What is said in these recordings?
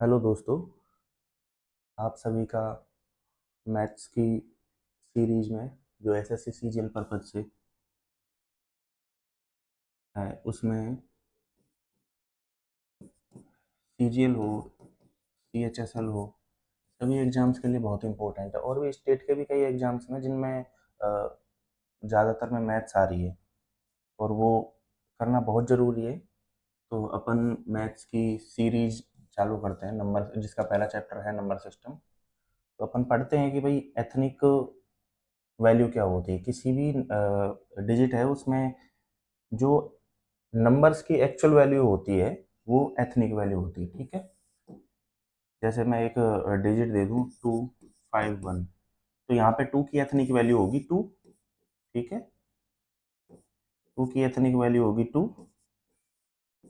Hello दोस्तों, आप सभी का मैथ्स की सीरीज में जो एसएससी सीजीएल पर्पज से है उसमें सीजीएल हो, सीएचएसएल हो, सभी एग्ज़ाम्स के लिए बहुत इंपॉर्टेंट है। और भी स्टेट के भी कई एग्ज़ाम्स हैं जिनमें ज़्यादातर में मैथ्स आ रही है और वो करना बहुत ज़रूरी है। तो अपन मैथ्स की सीरीज चालू करते हैं, नंबर जिसका पहला चैप्टर है नंबर सिस्टम। तो अपन पढ़ते हैं कि भाई एथनिक वैल्यू क्या होती है। किसी भी डिजिट है उसमें जो नंबर्स की एक्चुअल वैल्यू होती है वो एथनिक वैल्यू होती है। ठीक है, जैसे मैं एक डिजिट दे दूं 251, तो यहाँ पे 2 की एथनिक वैल्यू होगी 2। ठीक है, 2 की एथनिक वैल्यू होगी 2,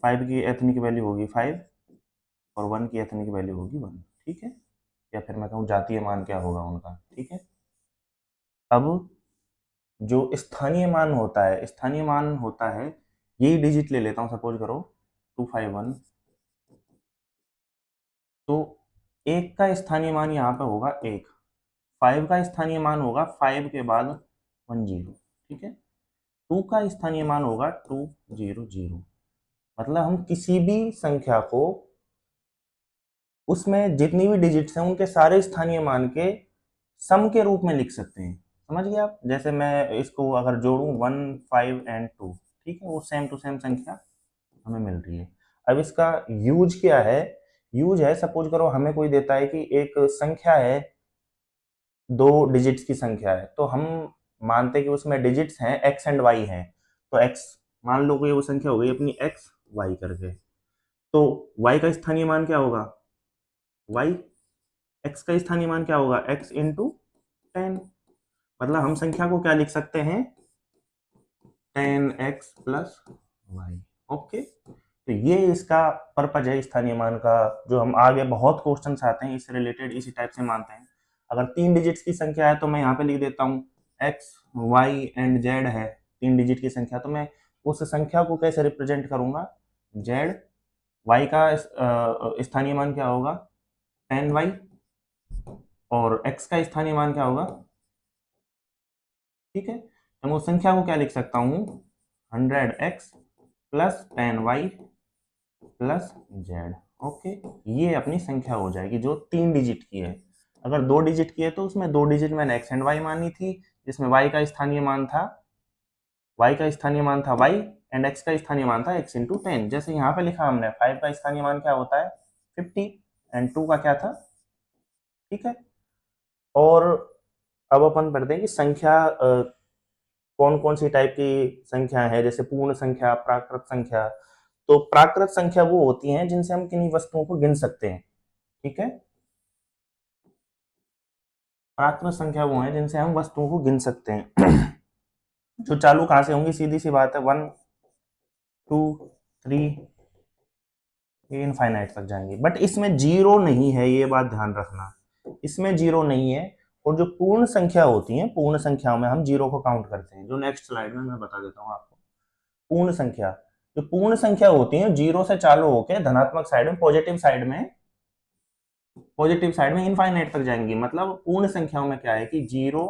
5 की एथनिक वैल्यू होगी 5 और 1 की एथनिक वैल्यू होगी 1। ठीक है, या फिर मैं कहूँ जातीय मान क्या होगा उनका। ठीक है, अब जो स्थानीय मान होता है, यही डिजिट ले लेता हूँ, सपोज करो 251। तो एक का स्थानीय मान यहाँ पे होगा एक, 5 का स्थानीय मान होगा 5 के बाद 10। ठीक है, 2 का स्थानीय मान होगा 200। मतलब हम किसी भी संख्या को, उसमें जितनी भी डिजिट्स हैं उनके सारे स्थानीय मान के सम के रूप में लिख सकते हैं। समझ गए आप? जैसे मैं इसको अगर जोड़ूं 1, 5 एंड 2, ठीक है, वो सेम टू सेम संख्या हमें मिल रही है। अब इसका यूज क्या है? यूज है, सपोज करो हमें कोई देता है कि एक संख्या है, 2 डिजिट्स की संख्या है, तो हम मानते हैं कि उसमें डिजिट्स हैं एक्स एंड वाई हैं। तो एक्स, मान लो कोई वो संख्या हो गई अपनी एक्स वाई करके, तो वाई का स्थानीय मान क्या होगा? वाई। एक्स का स्थानीय मान क्या होगा? X into 10। मतलब हम संख्या को क्या लिख सकते हैं? 10x plus Y. ओके, तो ये इसका पर्पज है स्थानीय मान का। जो हम आगे बहुत क्वेश्चंस आते हैं इससे रिलेटेड, इसी टाइप से मानते हैं। अगर 3 डिजिट्स की संख्या है तो मैं यहाँ पे लिख देता हूँ एक्स वाई एंड जेड है 3 डिजिट की संख्या, तो मैं उस संख्या को कैसे रिप्रेजेंट करूंगा? जेड। वाई का स्थानीय मान क्या होगा? 10y। और एक्स का स्थानीय मान क्या होगा? ठीक है, तो मैं उस संख्या को क्या लिख सकता हूँ? 100x plus 10y plus Z. Okay, ये अपनी संख्या हो जाएगी जो 3 डिजिट की है। अगर 2 डिजिट की है तो उसमें 2 डिजिट मैंने एक्स एंड वाई मानी थी, जिसमें वाई का स्थानीय मान था वाई एंड एक्स का स्थानीय मान था एक्स इंटू 10। जैसे यहाँ पे लिखा हमने 5 का स्थानीय मान क्या होता है? 50 एंड 2 का क्या था? ठीक है, और अब अपन पढ़ते हैं कि संख्या कौन कौन सी टाइप की संख्या है, जैसे पूर्ण संख्या, प्राकृत संख्या। तो प्राकृत संख्या वो होती हैं जिनसे हम किन्हीं वस्तुओं को गिन सकते हैं। ठीक है, प्राकृत संख्या वो है जिनसे हम वस्तुओं को गिन सकते हैं। जो चालू कहां से होंगी? सीधी सी बात है, 1, 2, 3, ये इनफाइनाइट तक जाएंगे। बट इसमें जीरो नहीं है, ये बात ध्यान रखना, इसमें जीरो नहीं है। और जो पूर्ण संख्या होती है, पूर्ण संख्याओं में हम जीरो को काउंट करते हैं, जो नेक्स्ट स्लाइड में मैं बता देता हूँ आपको। पूर्ण संख्या, जो पूर्ण संख्या होती है जीरो से चालू होकर धनात्मक साइड में, पॉजिटिव साइड में इनफाइनाइट तक जाएंगी। मतलब पूर्ण संख्याओं में क्या है कि 0,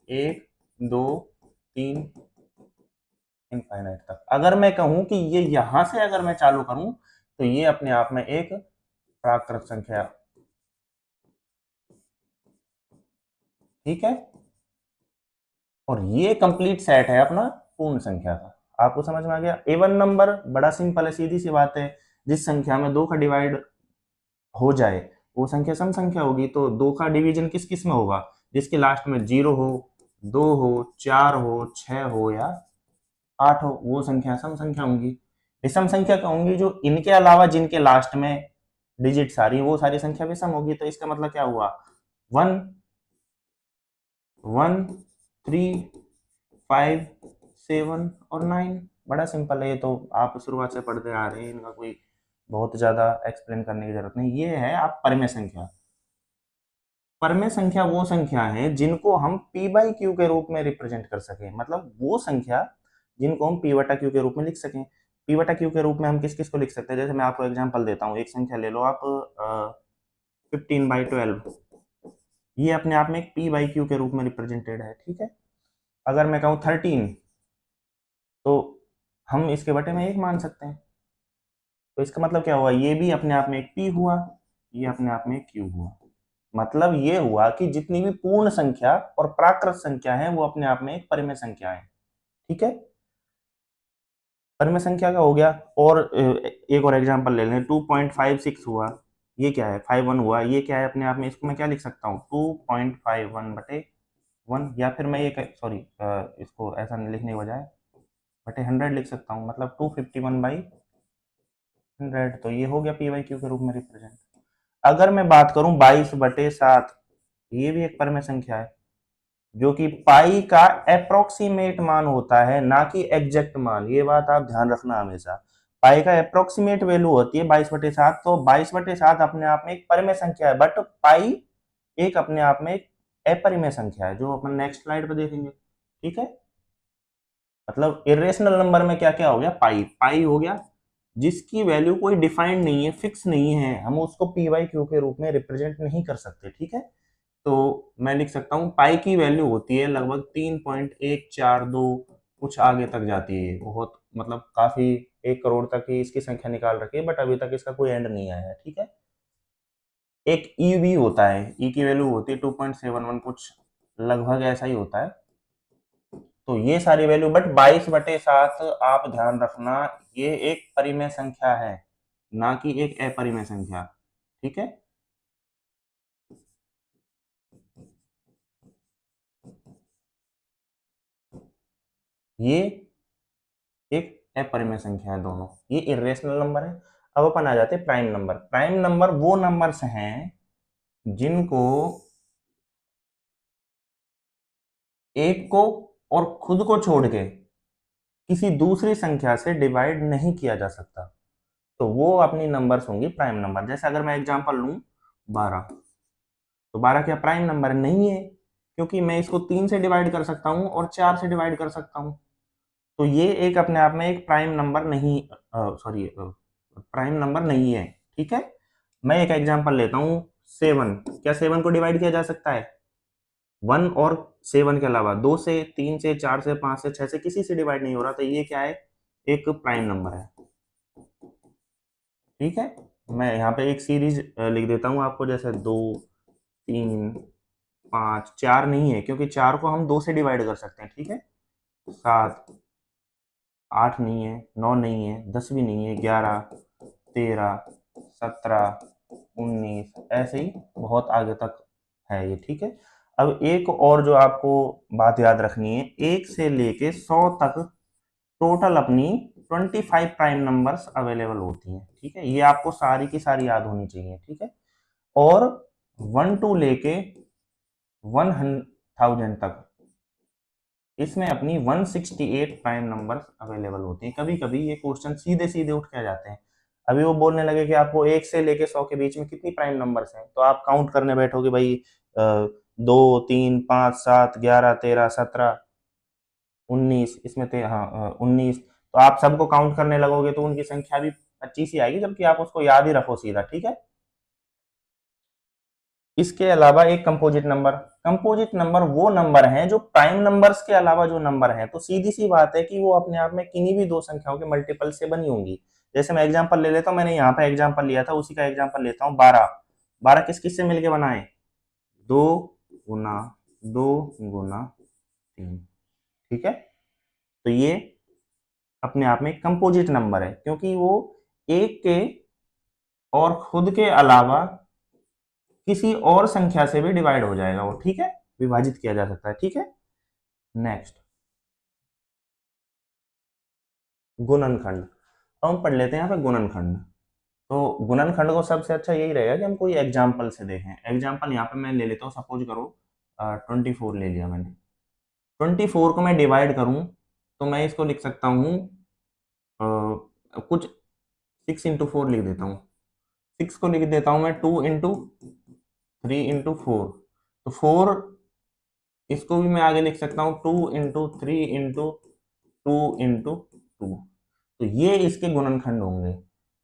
1, 2, 3, इनफाइनाइट तक। अगर मैं कहूं कि ये यहां से अगर मैं चालू करूं तो ये अपने आप में एक प्राकृत संख्या। ठीक है, और ये कंप्लीट सेट है अपना पूर्ण संख्या का। आपको समझ में आ गया? इवन नंबर बड़ा सिंपल है, सीधी सी बात है। जिस संख्या में 2 का डिवाइड हो जाए वो संख्या सम संख्या होगी। तो 2 का डिवीजन किस किस में होगा? जिसके लास्ट में 0 हो, 2 हो, 4 हो, 6 हो या 8 हो, वो संख्या सम संख्या होंगी। विषम संख्या कहूंगी जो इनके अलावा जिनके लास्ट में डिजिट सारी, वो सारी संख्या विषम होगी। तो इसका मतलब क्या हुआ? 1, 1, 3, 5, 7 और 9। बड़ा सिंपल है ये, तो आप शुरुआत से पढ़ते आ रहे हैं, इनका कोई बहुत ज्यादा एक्सप्लेन करने की जरूरत नहीं। ये है आप परमेय संख्या। परमेय संख्या वो संख्या है जिनको हम p बाई क्यू के रूप में रिप्रेजेंट कर सके। मतलब वो संख्या जिनको हम p बटा क्यू के रूप में लिख सकें। p बटा क्यू के रूप में हम किस किस को लिख सकते हैं? जैसे मैं आपको एग्जांपल देता हूँ, एक संख्या ले लो आप 15/12, ये अपने आप में एक p बाई क्यू के रूप में रिप्रेजेंटेड है, ठीक है। अगर मैं कहूँ 13 तो हम इसके बटे में 1 मान सकते हैं, तो इसका मतलब क्या हुआ, ये भी अपने आप में एक p हुआ, ये अपने आप में एक q हुआ। मतलब ये हुआ कि जितनी भी पूर्ण संख्या और प्राकृत संख्या है वो अपने आप में एक परिमेय संख्या है, ठीक है। परिमेय संख्या का हो गया। और एक और एग्जांपल ले लें, 2.56 हुआ, ये क्या है, 51 हुआ, ये क्या है अपने आप में, इसको मैं क्या लिख सकता हूँ, 2.51 बटे 1, या फिर मैं ये सॉरी इसको ऐसा लिखने के बजाय बटे 100 लिख सकता हूँ, मतलब 251/100, तो ये हो गया पी बाई क्यू के रूप में रिप्रेजेंट। अगर मैं बात करूं 22/7, ये भी एक परिमेय संख्या है, जो कि पाई का अप्रोक्सीमेट मान होता है, ना कि एग्जैक्ट मान, ये बात आप ध्यान रखना हमेशा। पाई का अप्रोक्सीमेट वैल्यू होती है 22/7, तो 22/7 अपने आप में एक परिमेय संख्या है, बट पाई एक अपने आप में एक अपरिमेय संख्या है, जो अपन नेक्स्ट स्लाइड पे देखेंगे, ठीक है। मतलब इरेशनल नंबर में क्या क्या हो गया, पाई, पाई हो गया जिसकी वैल्यू कोई डिफाइंड नहीं है, फिक्स नहीं है, हम उसको पी बाई क्यू के रूप में रिप्रेजेंट नहीं कर सकते, ठीक है। तो मैं लिख सकता हूँ पाई की वैल्यू होती है लगभग 3.142, कुछ आगे तक जाती है, बहुत मतलब काफी 1 करोड़ तक ही इसकी संख्या निकाल रखी है, बट अभी तक इसका कोई एंड नहीं आया है, ठीक है। एक ई भी होता है, ई की वैल्यू होती है 2.71, कुछ लगभग ऐसा ही होता है। तो ये सारी वैल्यू, बट 22/7 आप ध्यान रखना, ये एक परिमेय संख्या है, ना कि एक अपरिमेय संख्या, ठीक है। ये एक अपरिमेय संख्या है दोनों, ये इरेशनल नंबर है। अब अपन आ जाते हैं प्राइम नंबर। प्राइम नंबर वो नंबर्स हैं जिनको एक को और खुद को छोड़ के किसी दूसरी संख्या से डिवाइड नहीं किया जा सकता, तो वो अपनी नंबर्स होंगी प्राइम नंबर। जैसे अगर मैं एग्जांपल लूं 12, तो 12 क्या प्राइम नंबर नहीं है, क्योंकि मैं इसको 3 से डिवाइड कर सकता हूं और 4 से डिवाइड कर सकता हूं, तो ये एक अपने आप में एक प्राइम नंबर नहीं, सॉरी प्राइम नंबर नहीं है, ठीक है। मैं एक एग्जांपल लेता हूं 7, क्या 7 को डिवाइड किया जा सकता है, 1 और 7 के अलावा 2 से, 3 से, 4 से, 5 से, 6 से, किसी से डिवाइड नहीं हो रहा, तो ये क्या है, एक प्राइम नंबर है, ठीक है। मैं यहाँ पे एक सीरीज लिख देता हूँ आपको, जैसे 2, 3, 5, 4 नहीं है, क्योंकि 4 को हम 2 से डिवाइड कर सकते हैं, ठीक है। 7, 8 नहीं है, 9 नहीं है, 10 भी नहीं है, 11, 13, 17, 19, ऐसे ही बहुत आगे तक है ये, ठीक है। अब एक और जो आपको बात याद रखनी है, 1 से लेके 100 तक टोटल अपनी 25 प्राइम नंबर्स अवेलेबल होती हैं, ठीक है। ये आपको सारी की सारी याद होनी चाहिए, ठीक है। और 1 टू लेके 1000 तक इसमें अपनी 168 प्राइम नंबर्स अवेलेबल होती हैं। कभी कभी ये क्वेश्चन सीधे सीधे उठ के जाते हैं, अभी वो बोलने लगे कि आपको 1 से लेके 100 के बीच में कितनी प्राइम नंबर्स हैं, तो आप काउंट करने बैठोगे भाई, 2, 3, 5, 7, 11, 13, 17, 19, इसमें थे हाँ 19, तो आप सबको काउंट करने लगोगे तो उनकी संख्या भी 25 ही आएगी, जबकि आप उसको याद ही रखो सीधा, ठीक है। इसके अलावा एक कंपोजिट नंबर, कंपोजिट नंबर वो नंबर हैं जो प्राइम नंबर्स के अलावा जो नंबर हैं, तो सीधी सी बात है कि वो अपने आप में किन्हीं भी दो संख्याओं के मल्टीपल से बनी होंगी। जैसे मैं एग्जांपल ले लेता हूं, मैंने यहाँ पे एग्जांपल लिया था, उसी का एग्जांपल लेता हूँ 12। 12 किस किस से मिलके बना है, 2 गुना 2 गुना 3, ठीक है। तो ये अपने आप में कंपोजिट नंबर है, क्योंकि वो एक के और खुद के अलावा किसी और संख्या से भी डिवाइड हो जाएगा वो, ठीक है, विभाजित किया जा सकता है, ठीक है। नेक्स्ट, गुणनखंड। अब हम पढ़ लेते हैं यहाँ पे गुणनखंड। तो गुणनखंड को सबसे अच्छा यही रहेगा कि हम कोई एग्जाम्पल से देखें। एग्जाम्पल यहाँ पे मैं ले लेता हूँ, सपोज करो 24 ले लिया मैंने, 24 को मैं डिवाइड करूँ तो मैं इसको लिख सकता हूँ, कुछ 6 × 4 लिख देता हूँ, 6 को लिख देता हूँ मैं 2 × 3 × 4, तो 4 इसको भी मैं आगे लिख सकता हूँ 2 × 3 × 2 × 2, तो ये इसके गुणनखंड होंगे।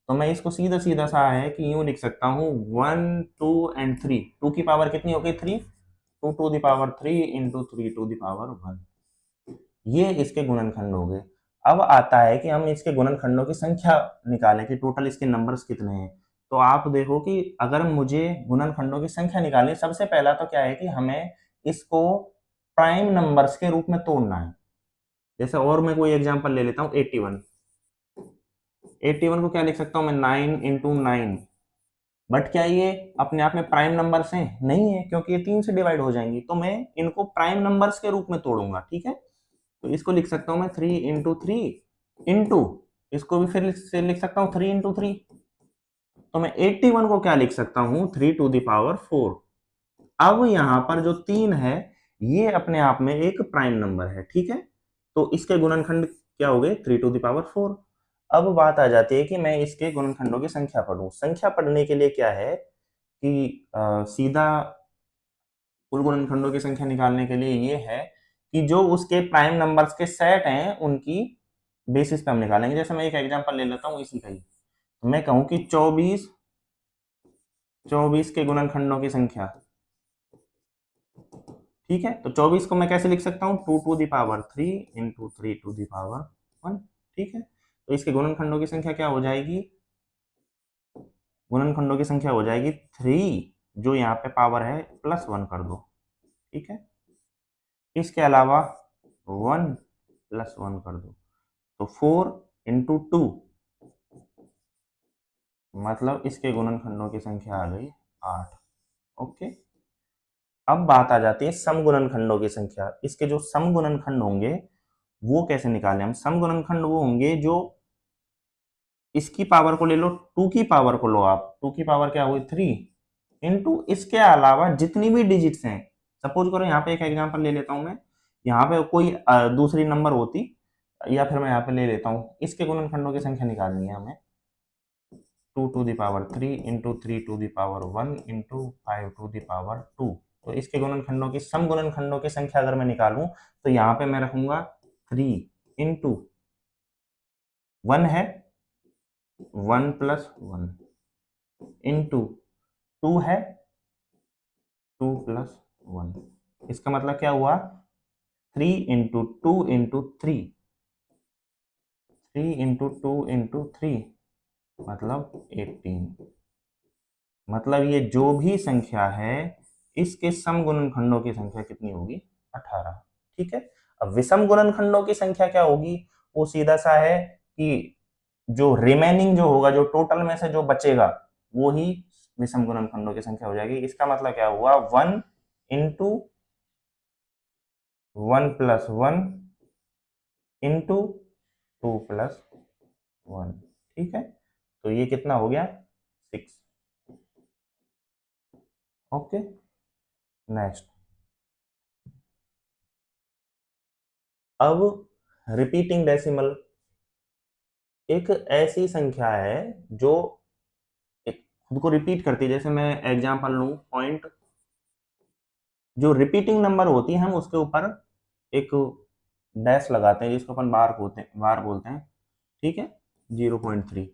तो मैं इसको सीधा सीधा सा है कि यूं लिख सकता हूँ 1 2 एंड 3, 2 की पावर कितनी हो गई 3, 2 to the power 3 into 3 to the power 1, ये इसके गुणनखंड हो गए। अब आता है कि हम इसके गुणनखंडों की संख्या निकालें कि टोटल इसके नंबर्स कितने हैं। तो आप देखो कि अगर मुझे गुणनखंडों की संख्या निकालनी, सबसे पहला तो क्या है कि हमें इसको प्राइम नंबर्स के रूप में तोड़ना है। जैसे और मैं कोई एग्जांपल ले लेता हूँ 81, 81 को क्या लिख सकता हूँ मैं 9 इंटू 9, बट क्या ये अपने आप में प्राइम नंबर्स हैं? नहीं है, क्योंकि ये 3 से डिवाइड हो जाएंगी। तो मैं इनको प्राइम नंबर्स के रूप में तोड़ूंगा, ठीक है। तो इसको लिख सकता हूं मैं 3 इंटू 3 इंटू, इसको भी फिर से लिख सकता हूं 3 इंटू 3। तो मैं 81 को क्या लिख सकता हूं 3 टू द पावर 4। अब यहां पर जो 3 है ये अपने आप में एक प्राइम नंबर है, ठीक है। तो इसके गुणनखंड क्या हो गए 3 टू द पावर 4। अब बात आ जाती है कि मैं इसके गुणनखंडों की संख्या पढ़ूं। संख्या पढ़ने के लिए क्या है कि सीधा कुल गुणनखंडों की संख्या निकालने के लिए ये है कि जो उसके प्राइम नंबर्स के सेट हैं उनकी बेसिस पे हम निकालेंगे। जैसे मैं एक एग्जांपल ले लेता हूँ इसी का ही, तो मैं कहूँ कि 24 24 के गुणनखंडों की संख्या, ठीक है। तो 24 को मैं कैसे लिख सकता हूँ 2 to the power 3 into 3 to the power 1, ठीक है। तो इसके गुणनखंडों की संख्या क्या हो जाएगी, गुणनखंडों की संख्या हो जाएगी 3, जो यहाँ पे पावर है प्लस 1 कर दो, ठीक है। इसके अलावा 1 प्लस 1 कर दो, तो 4 इंटू 2, मतलब इसके गुणनखंडों की संख्या आ गई 8। ओके। अब बात आ जाती है सम गुणनखंडों की संख्या। इसके जो सम गुणनखंड होंगे वो कैसे निकालें हम। सम गुणनखंड वो होंगे जो इसकी पावर को ले लो, 2 की पावर को लो आप, 2 की पावर क्या हुई 3 इंटू इसके अलावा जितनी भी डिजिट्स हैं। सपोज करो यहाँ पे एक एग्जांपल ले लेता हूं मैं, यहाँ पे कोई दूसरी नंबर होती, या फिर मैं यहाँ पे ले लेता हूँ इसके गुणनखंडों की संख्या निकालनी है हमें, 2 to the power 3 into 3 to the power 1 into 5 to the power 2। तो इसके गुणनखंडों की सम गुणनखंडों की संख्या अगर मैं निकालूं तो यहाँ पे मैं रखूंगा 3 इंटू 1 है 1 प्लस 1 इंटू 2 है 2 प्लस 1। इसका मतलब क्या हुआ 3 इंटू 2 इंटू 3, 3 इंटू 2 इंटू 3 मतलब 18। मतलब ये जो भी संख्या है इसके सम गुणनखंडों की संख्या कितनी होगी 18, ठीक है। अब विषम गुणनखंडों की संख्या क्या होगी, वो सीधा सा है कि जो रिमेनिंग जो होगा, जो टोटल में से जो बचेगा वो ही विषम गुणनखंडों की संख्या हो जाएगी। इसका मतलब क्या हुआ 1 इंटू 1 प्लस 1 इंटू 2 प्लस 1, ठीक है। तो ये कितना हो गया 6। Okay, next. अब रिपीटिंग डेसिमल एक ऐसी संख्या है जो खुद को रिपीट करती है। जैसे मैं एग्जांपल लूं पॉइंट, जो रिपीटिंग नंबर होती है हम उसके ऊपर एक डैश लगाते हैं जिसको अपन बार बोलते हैं, ठीक है, 0.3।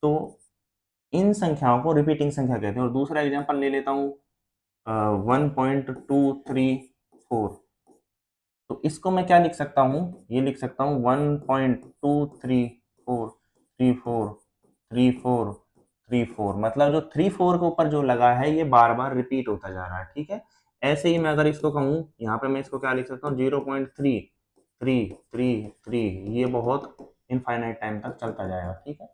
तो इन संख्याओं को रिपीटिंग संख्या कहते हैं। और दूसरा एग्जांपल ले लेता हूँ 1.234। तो इसको मैं क्या लिख सकता हूँ, ये लिख सकता हूँ 1.234343434, मतलब जो 34 के ऊपर जो लगा है ये बार बार रिपीट होता जा रहा है, ठीक है। ऐसे ही मैं अगर इसको कहूँ, यहाँ पे मैं इसको क्या लिख सकता हूँ 0.3333, ये बहुत इनफाइनाइट टाइम तक चलता जाएगा, ठीक है।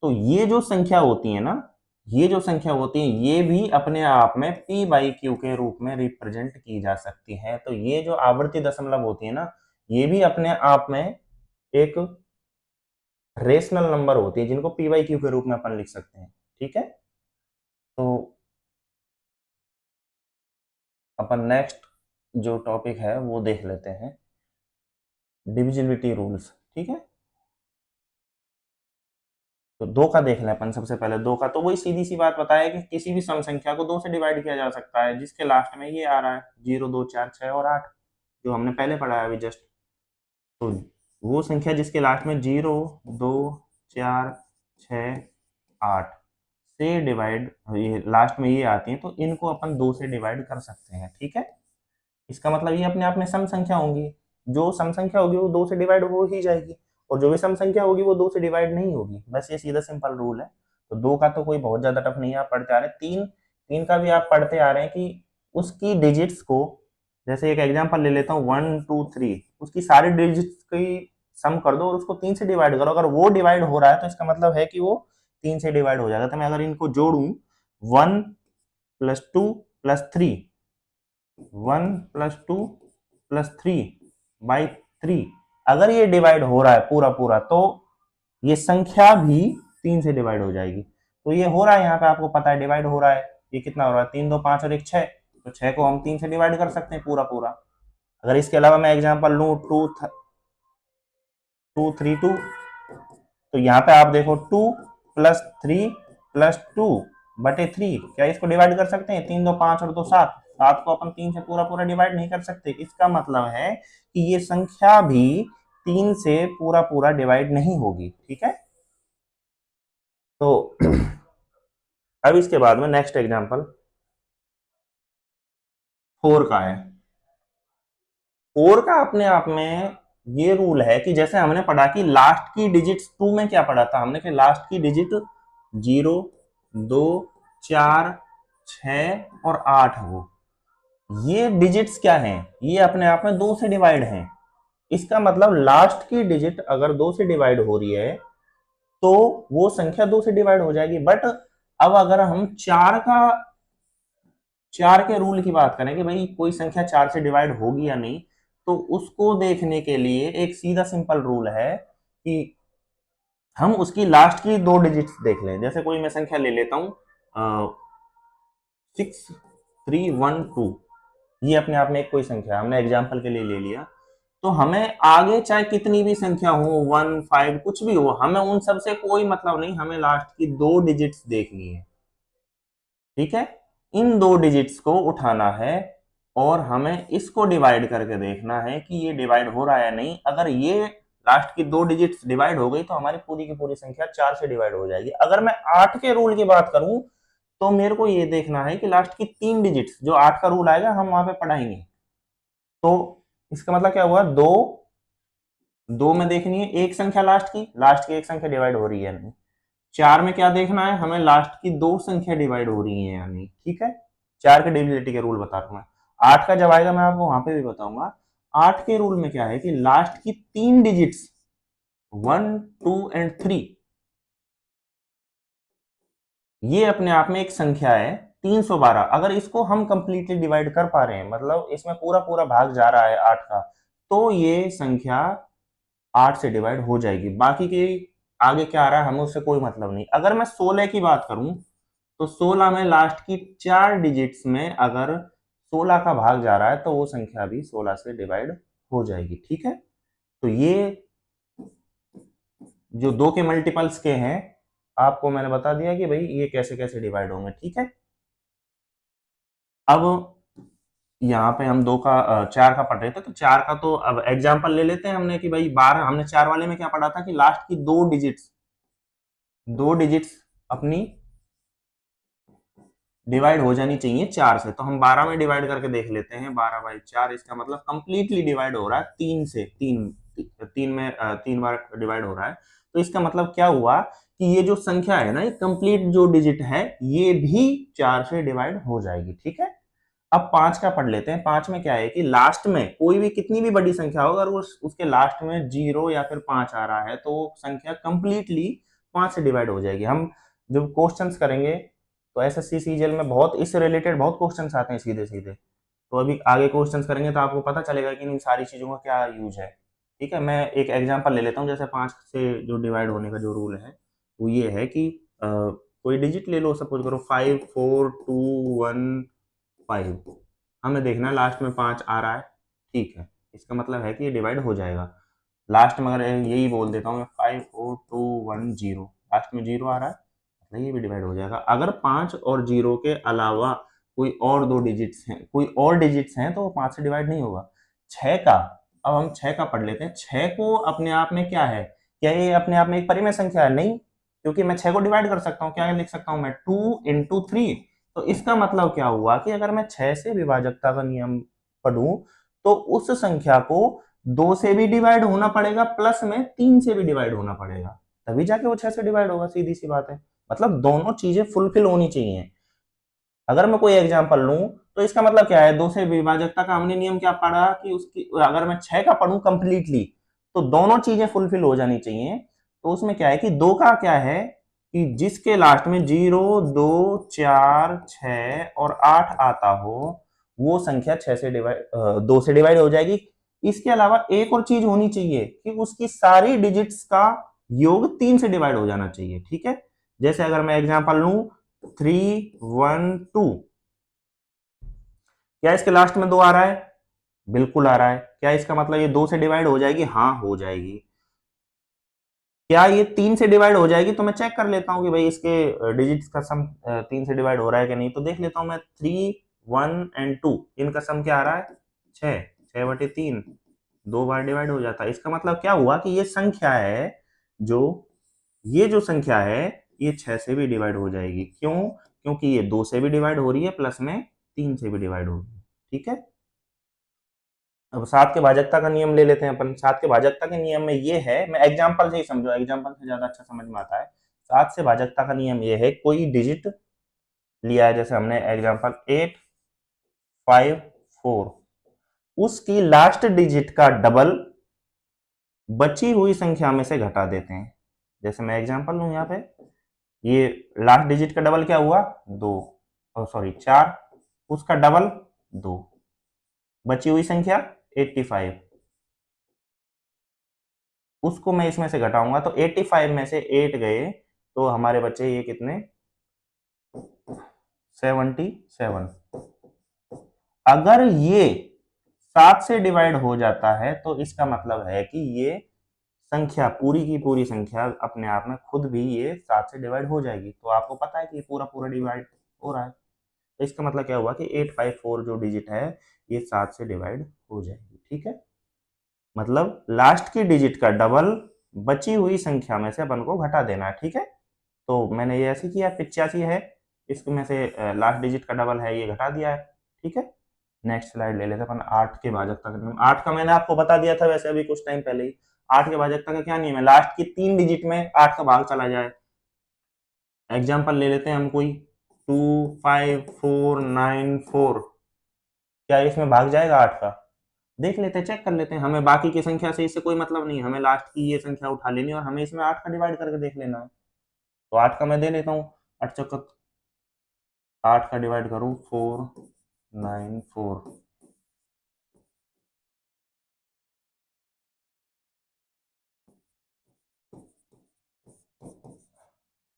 तो ये जो संख्या होती है ना, ये जो संख्या होती है ये भी अपने आप में p बाई क्यू के रूप में रिप्रेजेंट की जा सकती है। तो ये जो आवर्ती दशमलव होती है ना, ये भी अपने आप में एक रेशनल नंबर होती है जिनको p बाई क्यू के रूप में अपन लिख सकते हैं, ठीक है। तो अपन नेक्स्ट जो टॉपिक है वो देख लेते हैं, डिविजिबिलिटी रूल्स, ठीक है। तो दो का देख लें अपन सबसे पहले। दो का तो वही सीधी सी बात बताया कि किसी भी सम संख्या को 2 से डिवाइड किया जा सकता है, जिसके लास्ट में ये आ रहा है 0 2 4 6 और 8, जो हमने पहले पढ़ा है अभी जस्ट। तो वो संख्या जिसके लास्ट में 0 2 4 6 8 से डिवाइड, ये लास्ट में ये आती हैं, तो इनको अपन 2 से डिवाइड कर सकते हैं, ठीक है। इसका मतलब ये अपने आप में सम संख्या होंगी, जो सम संख्या होगी वो 2 से डिवाइड हो ही जाएगी, और जो भी सम संख्या होगी वो 2 से डिवाइड नहीं होगी, बस ये सीधा सिंपल रूल है। तो 2 का तो कोई बहुत ज्यादा टफ नहीं है, आप पढ़ते आ रहे हैं। 3 3 का भी आप पढ़ते आ रहे हैं कि उसकी डिजिट्स को, जैसे एक एग्जांपल ले लेता हूँ 1 2 3, उसकी सारी डिजिट्स की सम कर दो और उसको 3 से डिवाइड करो, अगर वो डिवाइड हो रहा है तो इसका मतलब है कि वो 3 से डिवाइड हो जाएगा। तो मैं अगर इनको जोड़ूं 1 plus 2 plus 3, 1 plus 2 plus 3 by 3, अगर ये डिवाइड हो रहा है पूरा पूरा तो ये संख्या भी 3 से डिवाइड हो जाएगी। तो ये हो रहा है, यहाँ पे आपको पता है डिवाइड हो रहा है। ये कितना हो रहा है, 3 2 5 और 1 6, तो 6 को हम 3 से डिवाइड कर सकते हैं पूरा पूरा। अगर इसके अलावा मैं एग्जांपल लूं 2 3 2, तो यहाँ पे आप देखो 2 प्लस 3 प्लस 2 बटे 3, क्या इसको डिवाइड कर सकते हैं? 3 2 5 और 2 7, 7 को अपन 3 से पूरा पूरा डिवाइड नहीं कर सकते। इसका मतलब है कि ये संख्या भी 3 से पूरा पूरा डिवाइड नहीं होगी, ठीक है। तो अब इसके बाद में नेक्स्ट एग्जांपल 4 का है। 4 का अपने आप में ये रूल है कि जैसे हमने पढ़ा कि लास्ट की डिजिट्स 2 में क्या पढ़ा था हमने, कि लास्ट की डिजिट 0 2 4 6 और 8 हो, ये डिजिट्स क्या हैं, ये अपने आप में 2 से डिवाइड हैं। इसका मतलब लास्ट की डिजिट अगर 2 से डिवाइड हो रही है तो वो संख्या 2 से डिवाइड हो जाएगी। बट अब अगर हम 4 के रूल की बात करें कि भाई कोई संख्या 4 से डिवाइड होगी या नहीं, तो उसको देखने के लिए एक सीधा सिंपल रूल है कि हम उसकी लास्ट की 2 डिजिट्स देख लें। जैसे कोई मैं संख्या ले लेता हूं 6312, ये अपने आप में एक कोई संख्या हमने एग्जाम्पल के लिए ले लिया। तो हमें आगे चाहे कितनी भी संख्या हो, 1 5 कुछ भी हो, हमें उन सब से कोई मतलब नहीं, हमें लास्ट की 2 डिजिट्स देखनी है, ठीक है। इन 2 डिजिट्स को उठाना है और हमें इसको डिवाइड करके देखना है कि ये डिवाइड हो रहा है या नहीं। अगर ये लास्ट की 2 डिजिट्स डिवाइड हो गई तो हमारी पूरी की पूरी संख्या 4 से डिवाइड हो जाएगी। अगर मैं 8 के रूल की बात करूं तो मेरे को ये देखना है कि लास्ट की 3 डिजिट्स, जो 8 का रूल आएगा हम वहां पे पढ़ाएंगे। तो इसका मतलब क्या हुआ, 2 में देखनी है एक संख्या लास्ट की एक संख्या डिवाइड हो रही है नहीं। 4 में क्या देखना है, हमें लास्ट की 2 संख्या डिवाइड हो रही है या नहीं, ठीक है। 4 के डिविजिबिलिटी के रूल बता रहा हूं मैं। 8 का जब आएगा मैं आपको वहां पे भी बताऊंगा। 8 के रूल में क्या है कि लास्ट की 3 डिजिट्स 1 2 एंड 3, ये अपने आप में एक संख्या है 312। अगर इसको हम कंप्लीटली डिवाइड कर पा रहे हैं, मतलब इसमें पूरा पूरा भाग जा रहा है 8 का, तो ये संख्या 8 से डिवाइड हो जाएगी। बाकी के आगे क्या आ रहा है हमें उससे कोई मतलब नहीं। अगर मैं 16 की बात करूं तो 16 में लास्ट की 4 डिजिट्स में अगर 16 का भाग जा रहा है तो वो संख्या भी 16 से डिवाइड हो जाएगी, ठीक है। तो ये जो 2 के मल्टीपल्स के हैं आपको मैंने बता दिया कि भाई ये कैसे कैसे डिवाइड होंगे, ठीक है। अब यहाँ पे हम 2 का 4 का पढ़ रहे थे, तो 4 का तो अब एग्जांपल ले लेते हैं हमने कि भाई 12, हमने 4 वाले में क्या पढ़ा था कि लास्ट की 2 डिजिट्स अपनी डिवाइड हो जानी चाहिए 4 से। तो हम 12 में डिवाइड करके देख लेते हैं, 12 बाई 4, इसका मतलब कंप्लीटली डिवाइड हो रहा है 3 से, 3 में 3 बार डिवाइड हो रहा है। तो इसका मतलब क्या हुआ कि ये जो संख्या है ना, ये कंप्लीट जो डिजिट है ये भी 4 से डिवाइड हो जाएगी, ठीक है। अब 5 का पढ़ लेते हैं। 5 में क्या है कि लास्ट में कोई भी कितनी भी बड़ी संख्या हो, अगर उसके लास्ट में 0 या फिर 5 आ रहा है तो संख्या कंप्लीटली 5 से डिवाइड हो जाएगी। हम जब क्वेश्चंस करेंगे तो एसएससी सीजीएल में बहुत इससे रिलेटेड बहुत क्वेश्चंस आते हैं सीधे सीधे। तो अभी आगे क्वेश्चंस करेंगे तो आपको पता चलेगा कि इन सारी चीजों का क्या यूज है, ठीक है। मैं एक एग्जांपल ले लेता हूँ। जैसे 5 से जो डिवाइड होने का जो रूल है वो ये है कि कोई डिजिट ले लो, सपोज करो 5 4 2 1 5, हमें देखना है लास्ट में 5 आ रहा है, ठीक है। इसका मतलब है कि ये डिवाइड हो जाएगा। लास्ट में अगर यही बोल देता हूँ मैं 5 4 2 1 0, लास्ट में 0 आ रहा है, मतलब ये भी डिवाइड हो जाएगा। अगर 5 और 0 के अलावा कोई और 2 डिजिट्स हैं, कोई और डिजिट्स हैं, तो वो 5 से डिवाइड नहीं होगा। 6 का, अब हम 6 का पढ़ लेते हैं। 6 को अपने आप में क्या है, क्या ये अपने आप में एक परिमेय संख्या है? नहीं, क्योंकि मैं 6 को डिवाइड कर सकता हूँ, क्या लिख सकता हूँ मैं 2 इंटू 3। तो इसका मतलब क्या हुआ कि अगर मैं 6 से विभाजकता का नियम पढ़ूं तो उस संख्या को 2 से भी डिवाइड होना पड़ेगा प्लस में 3 से भी डिवाइड होना पड़ेगा, तभी जाके वो 6 से डिवाइड होगा, सीधी सी बात है। मतलब दोनों चीजें फुलफिल होनी चाहिए। अगर मैं कोई एग्जांपल लूं तो इसका मतलब क्या है, 2 से विभाजकता का हमने नियम क्या पढ़ा कि उसकी अगर मैं 6 का पढ़ूं कंप्लीटली तो दोनों चीजें फुलफिल हो जानी चाहिए। तो उसमें क्या है कि 2 का क्या है कि जिसके लास्ट में 0, 2, 4, 6 और 8 आता हो वो संख्या 6 से डिवाइड 2 से डिवाइड हो जाएगी। इसके अलावा एक और चीज होनी चाहिए कि उसकी सारी डिजिट्स का योग 3 से डिवाइड हो जाना चाहिए, ठीक है। जैसे अगर मैं एग्जांपल लूं 312, क्या इसके लास्ट में 2 आ रहा है? बिल्कुल आ रहा है। क्या इसका मतलब ये 2 से डिवाइड हो जाएगी? हाँ हो जाएगी। क्या ये 3 से डिवाइड हो जाएगी? तो मैं चेक कर लेता हूँ कि भाई इसके डिजिट्स का सम 3 से डिवाइड हो रहा है कि नहीं। तो देख लेता हूँ मैं 3, 1 एंड 2 इनका सम क्या आ रहा है? 6, 6/3 2 बार डिवाइड हो जाता है। इसका मतलब क्या हुआ कि ये संख्या है जो ये जो संख्या है ये 6 से भी डिवाइड हो जाएगी। क्यों? क्योंकि ये 2 से भी डिवाइड हो रही है प्लस में 3 से भी डिवाइड हो रही है, ठीक है। अब 7 के भाजकता का नियम ले लेते हैं अपन। 7 के भाजकता के नियम में ये है, मैं एग्जांपल से ही समझो, एग्जांपल से ज्यादा अच्छा समझ में आता है। 7 से भाजकता का नियम ये है, कोई डिजिट लिया है, जैसे हमने एग्जांपल 8, 5, 4, उसकी लास्ट डिजिट का डबल बची हुई संख्या में से घटा देते हैं। जैसे मैं एग्जांपल लूं यहाँ पे, ये लास्ट डिजिट का डबल क्या हुआ? 2, सॉरी 4, उसका डबल 2, बची हुई संख्या 85, उसको मैं इसमें से घटाऊंगा तो 85 में से 8 गए तो हमारे बच्चे ये कितने? 77। अगर ये 7 से डिवाइड हो जाता है तो इसका मतलब है कि ये संख्या पूरी की पूरी संख्या अपने आप में खुद भी ये 7 से डिवाइड हो जाएगी। तो आपको पता है कि पूरा पूरा डिवाइड हो रहा है। तो इसका मतलब क्या हुआ कि 854 जो डिजिट है ये 7 से डिवाइड हो जाएगी, ठीक है। मतलब लास्ट की डिजिट का डबल बची हुई संख्या में से अपन को घटा देना है, ठीक है। तो मैंने ये ऐसे किया, 85 है, इसमें से लास्ट डिजिट का डबल है ये घटा दिया है, ठीक है। नेक्स्ट स्लाइड ले लेते हैं अपन। 8 के भाजकता का नियम, 8 का मैंने आपको बता दिया था वैसे अभी कुछ टाइम पहले ही। 8 के भाजकता का क्या नियम है? लास्ट की 3 डिजिट में 8 का भाग चला जाए। एग्जाम्पल ले लेते हैं हम कोई 2, 5, 4, 9, 4, क्या इसमें भाग जाएगा 8 का? देख लेते हैं, चेक कर लेते हैं। हमें बाकी की संख्या से इससे कोई मतलब नहीं है, हमें लास्ट की ये संख्या उठा लेनी है और हमें इसमें 8 का डिवाइड करके देख लेना है। तो 8 का मैं दे लेता हूँ, 8 चक्कर 8 का डिवाइड करूँ 4, 9, 4,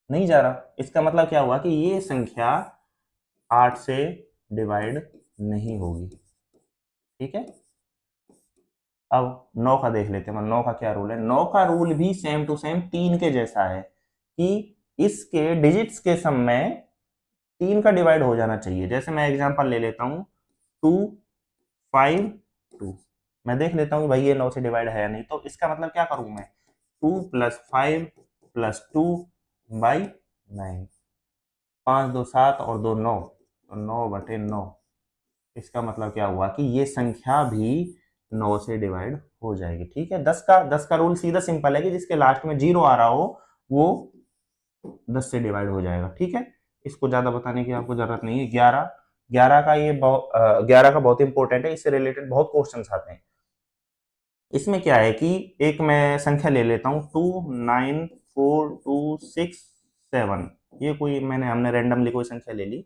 नहीं जा रहा। इसका मतलब क्या हुआ कि ये संख्या 8 से डिवाइड नहीं होगी, ठीक है। अब 9 का देख लेते हैं। 9 का क्या रूल है? 9 का रूल भी सेम टू सेम 3 के जैसा है कि इसके डिजिट्स के सम में 3 का डिवाइड हो जाना चाहिए। जैसे मैं एग्जांपल ले लेता हूँ 2, 5, 2, मैं देख लेता हूँ भाई ये 9 से डिवाइड है या नहीं। तो इसका मतलब क्या करूँ मैं? 2 + 5 + 2/9, 5 2 7 और 2 9, तो 9/9। इसका मतलब क्या हुआ कि ये संख्या भी 9 से डिवाइड हो जाएगी, ठीक है। 10 का रूल सीधा सिंपल है कि जिसके लास्ट में 0 आ रहा हो वो 10 से डिवाइड हो जाएगा, ठीक है। इसको ज्यादा बताने की आपको जरूरत नहीं है। 11, 11 का ये 11 का बहुत इंपॉर्टेंट है, इससे रिलेटेड बहुत क्वेश्चन आते हैं। इसमें क्या है कि एक मैं संख्या ले लेता हूँ 2, 9, 4, 2, 6, 7, ये कोई हमने रैंडमली कोई संख्या ले ली।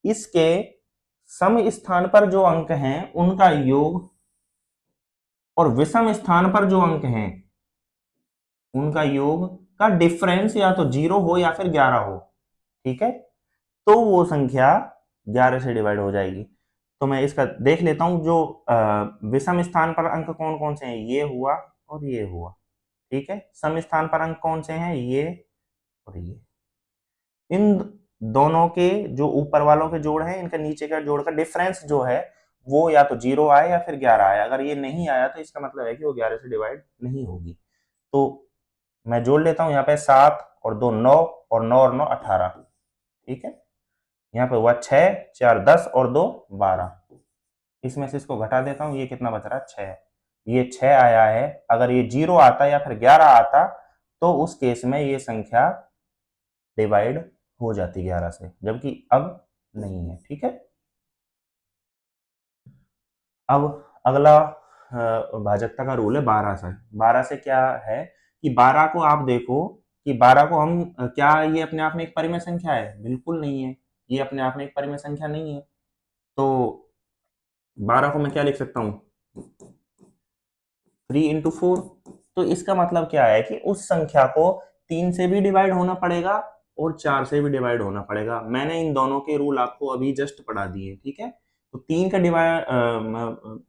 इसके सम स्थान पर जो अंक हैं उनका योग और विषम स्थान पर जो अंक हैं उनका योग का डिफरेंस या तो 0 हो या फिर 11 हो, ठीक है। तो वो संख्या 11 से डिवाइड हो जाएगी। तो मैं इसका देख लेता हूं जो विषम स्थान पर अंक कौन कौन से हैं, ये हुआ और ये हुआ, ठीक है। सम स्थान पर अंक कौन से हैं, ये और ये। इन दोनों के जो ऊपर वालों के जोड़ हैं इनका नीचे का जोड़ का डिफरेंस जो है वो या तो 0 आए या फिर 11 आए। अगर ये नहीं आया तो इसका मतलब है कि वो 11 से डिवाइड नहीं होगी। तो मैं जोड़ लेता हूं यहाँ पे 7 और 2 9, और 9 और 9 18। ठीक है, यहाँ पे हुआ 6 4 10 और 2 12। इसमें से इसको घटा देता हूँ, ये कितना बच रहा है 6। ये 6 आया है। अगर ये 0 आता या फिर 11 आता तो उस केस में ये संख्या डिवाइड हो जाती 11 से, जबकि अब नहीं है। ठीक है, अब अगला भाजकता का रूल है 12 से। 12 से क्या है कि 12 को आप देखो कि 12 को हम क्या ये अपने आप में एक परिमेय संख्या है? बिल्कुल नहीं है, ये अपने आप में एक परिमेय संख्या नहीं है। तो 12 को मैं क्या लिख सकता हूँ? 3 इंटू 4। तो इसका मतलब क्या है कि उस संख्या को 3 से भी डिवाइड होना पड़ेगा और 4 से भी डिवाइड होना पड़ेगा। मैंने इन दोनों के रूल आपको अभी जस्ट पढ़ा दिए। ठीक है, तो 3 का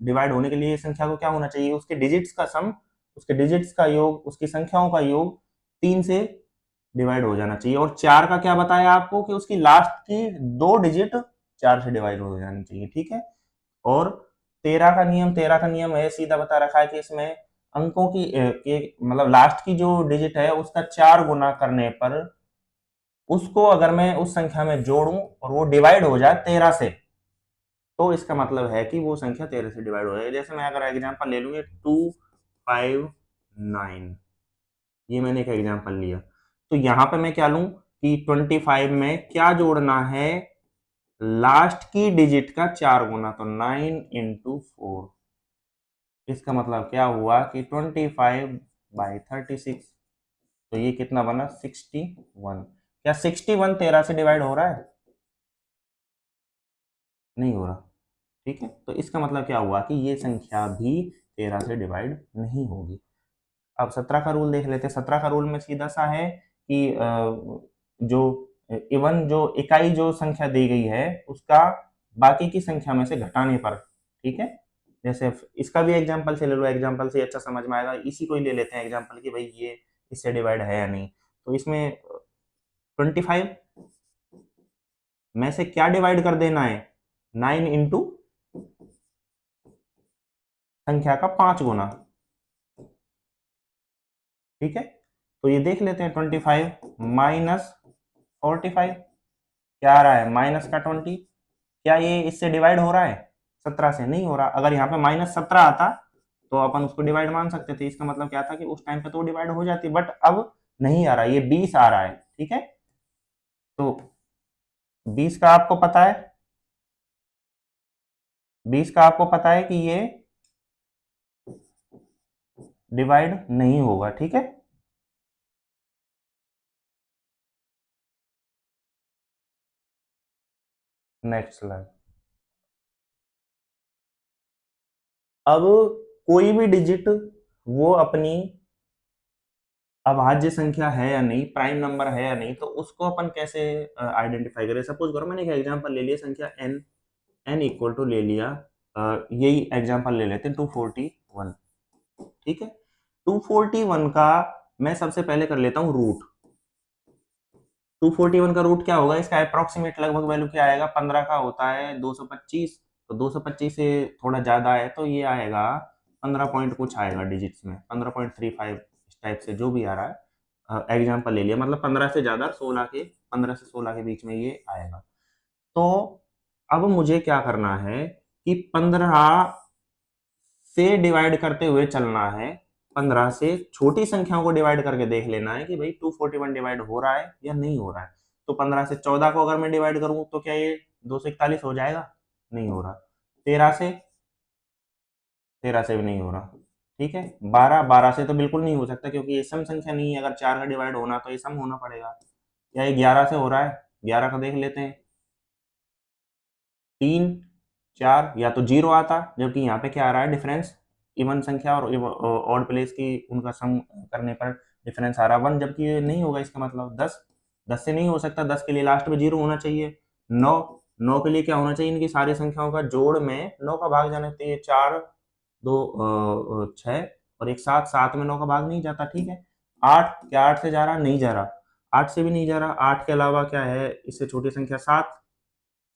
डिवाइड होने के लिए संख्या को क्या होना चाहिए? उसके डिजिट्स का सम, उसके डिजिट्स का योग, उसकी संख्याओं का योग 3 से डिवाइड हो जाना चाहिए। और 4 का क्या बताया आपको कि उसकी लास्ट की 2 डिजिट 4 से डिवाइड हो जानी चाहिए। ठीक है, और 13 का नियम है, सीधा बता रखा है कि इसमें अंकों की मतलब लास्ट की जो डिजिट है उसका 4 गुना करने पर उसको अगर मैं उस संख्या में जोड़ूं और वो डिवाइड हो जाए 13 से, तो इसका मतलब है कि वो संख्या 13 से डिवाइड हो जाए। जैसे मैं अगर एग्जांपल ले लूँ 259, ये मैंने एक एग्जांपल लिया, तो यहाँ पे मैं क्या लूं कि 25 में क्या जोड़ना है? लास्ट की डिजिट का 4 गुना, तो 9 इंटू 4। इसका मतलब क्या हुआ कि 25/36, तो ये कितना बना? 61। क्या 61 13 से डिवाइड हो रहा है? नहीं हो रहा। ठीक है, तो इसका मतलब क्या हुआ कि ये संख्या भी 13 से डिवाइड नहीं होगी। अब 17 का रूल देख लेते हैं। 17 का रूल में सीधा सा है कि जो इवन जो इकाई जो संख्या दी गई है उसका बाकी की संख्या में से घटाने पर। ठीक है, जैसे इसका भी एग्जांपल से ले लो, एग्जांपल से अच्छा समझ में आएगा। इसी को ही ले लेते हैं एग्जांपल कि भाई ये इससे डिवाइड है या नहीं। तो इसमें 25 में से क्या डिवाइड कर देना है? 9 इंटू संख्या का 5 गुना। ठीक है, तो ये देख लेते हैं 25 माइनस 45 क्या आ रहा है? माइनस का 20। क्या ये इससे डिवाइड हो रहा है? 17 से नहीं हो रहा। अगर यहाँ पे -17 आता तो अपन उसको डिवाइड मान सकते थे। इसका मतलब क्या था कि उस टाइम पे तो डिवाइड हो जाती, बट अब नहीं आ रहा, ये 20 आ रहा है। ठीक है, तो 20 का आपको पता है, 20 का आपको पता है कि ये डिवाइड नहीं होगा। ठीक है, नेक्स्ट स्लाइड। अब कोई भी डिजिट वो अपनी अभाज्य संख्या है या नहीं, प्राइम नंबर है या नहीं, तो उसको अपन कैसे आइडेंटिफाई करें? सपोज करो मैंने एक एग्जांपल ले लिया, संख्या n इक्वल टू ले लिया, यही एग्जांपल ले लेते हैं 241। ठीक है, 241 का मैं सबसे पहले कर लेता हूँ रूट। 241 का रूट क्या होगा? इसका अप्रोक्सीमेट लगभग वैल्यू क्या आएगा? 15 का होता है 225, तो 225 से थोड़ा ज्यादा है तो ये आएगा 15 पॉइंट कुछ आएगा डिजिट्स में, 15.35 इस टाइप से जो भी आ रहा है। एग्जाम्पल ले लिया, मतलब 15 से ज्यादा, 15 से 16 के बीच में ये आएगा। तो अब मुझे क्या करना है कि 15 से डिवाइड करते हुए चलना है। 15 से छोटी संख्याओं को डिवाइड करके देख लेना है कि भाई 241 डिवाइड हो रहा है या नहीं हो रहा है। तो 15 से 14 को अगर मैं डिवाइड करूं तो क्या ये 241 हो जाएगा? नहीं हो रहा। 13 से, 13 से भी नहीं हो रहा। ठीक है, 12 से तो बिल्कुल नहीं हो सकता क्योंकि ये सम संख्या नहीं है। अगर 4 का डिवाइड होना तो ये सम होना पड़ेगा। क्या ये 11 से हो रहा है? 11 का देख लेते हैं। 3 4 या तो 0 आता, जबकि यहाँ पे क्या आ रहा है? डिफरेंस, इवन संख्या और ऑड प्लेस की उनका सम करने पर डिफरेंस आ रहा है 1, जबकि ये नहीं होगा। इसका मतलब 10 से नहीं हो सकता। 10 के लिए लास्ट में 0 होना चाहिए। 9 के लिए क्या होना चाहिए? इनकी सारी संख्याओं का जोड़ में 9 का भाग जाना चाहिए। 4 2 6 और एक 7, 7 में 9 का भाग नहीं जाता। ठीक है, 8, क्या 8 से जा रहा? नहीं जा रहा। 8 से भी नहीं जा रहा। 8 के अलावा क्या है इससे छोटी संख्या? 7,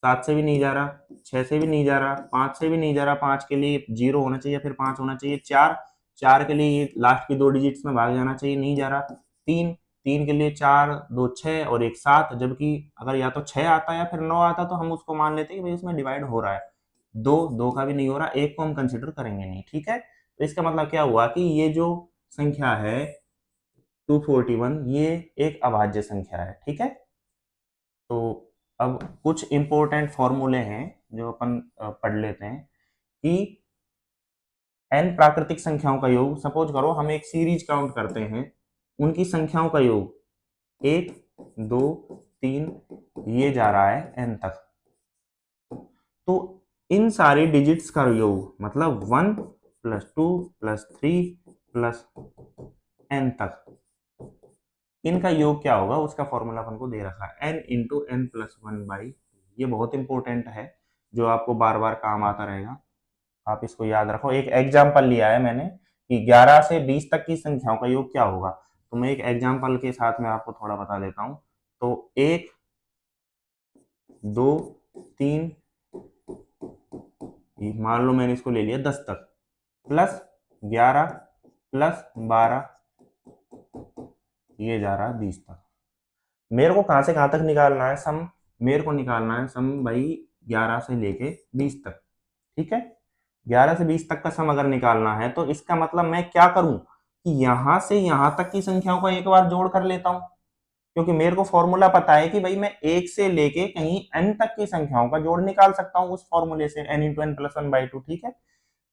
7 से भी नहीं जा रहा। 6 से भी नहीं जा रहा। 5 से भी नहीं जा रहा। 5 के लिए 0 होना चाहिए, फिर 5 होना चाहिए। 4 के लिए लास्ट की 2 डिजिट्स में भाग जाना चाहिए, नहीं जा रहा। 3 3 के लिए 4, 2 6 और 1 7, जबकि अगर या तो 6 आता या फिर 9 आता तो हम उसको मान लेते कि भाई इसमें डिवाइड हो रहा है। 2 का भी नहीं हो रहा, 1 को हम कंसिडर करेंगे नहीं, ठीक है। तो इसका मतलब क्या हुआ कि ये जो संख्या है 241 ये एक अभाज्य संख्या है, ठीक है। तो अब कुछ इंपॉर्टेंट फॉर्मूले हैं जो अपन पढ़ लेते हैं कि n प्राकृतिक संख्याओं का योग, सपोज करो हम एक सीरीज काउंट करते हैं, उनकी संख्याओं का योग 1 2 3 ये जा रहा है n तक, तो इन सारी डिजिट्स का योग मतलब 1 प्लस 2 प्लस 3 प्लस n तक, इनका योग क्या होगा उसका फॉर्मूला अपन को दे रखा है n इंटू एन प्लस 1/2। ये बहुत इंपॉर्टेंट है जो आपको बार बार काम आता रहेगा, आप इसको याद रखो। एक एग्जाम्पल लिया है मैंने कि 11 से 20 तक की संख्याओं का योग क्या होगा, तो मैं एक एग्जाम्पल के साथ में आपको थोड़ा बता देता हूं। तो 1 2 3 मान लो मैंने इसको ले लिया 10 तक, प्लस 11 प्लस 12 ये जा रहा है 20 तक। मेरे को कहां से कहां तक निकालना है सम, मेरे को निकालना है सम भाई 11 से लेके 20 तक, ठीक है। 11 से 20 तक का सम अगर निकालना है तो इसका मतलब मैं क्या करूं कि यहां से यहां तक की संख्याओं का एक बार जोड़ कर लेता हूं, क्योंकि मेरे को फॉर्मूला पता है कि भाई मैं 1 से लेके कहीं n तक की संख्याओं का जोड़ निकाल सकता हूं उस फॉर्मूले से, n इंटू एन प्लस 1/2, ठीक है।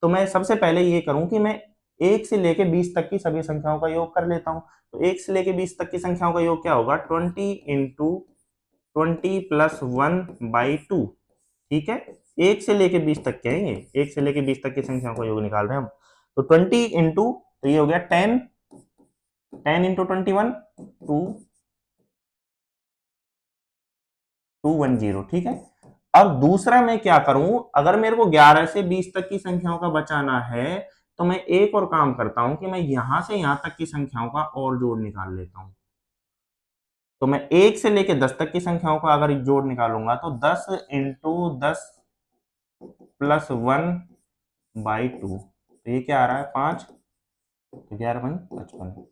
तो मैं सबसे पहले ये करूं कि मैं 1 से लेके 20 तक की सभी संख्याओं का योग कर लेता हूं। तो 1 से लेके 20 तक की संख्याओं का योग क्या होगा, 20 इंटू 20 प्लस 1/2, ठीक है। 1 से लेके 20 तक क्या है, ये 1 से लेके 20 तक की संख्याओं का योग निकाल रहे हैं हम। तो 20 इंटू, तो ये हो गया 10, 10 इंटू 21 210, ठीक है। अब दूसरा मैं क्या करूं, अगर मेरे को 11 से 20 तक की संख्याओं का बचाना है तो मैं एक और काम करता हूं कि मैं यहां से यहां तक की संख्याओं का और जोड़ निकाल लेता हूं। तो मैं 1 से लेके 10 तक की संख्याओं का अगर जोड़ निकालूंगा तो 10 इंटू 10 प्लस 1/2, तो ये क्या आ रहा है 5, तो 11 बन 55।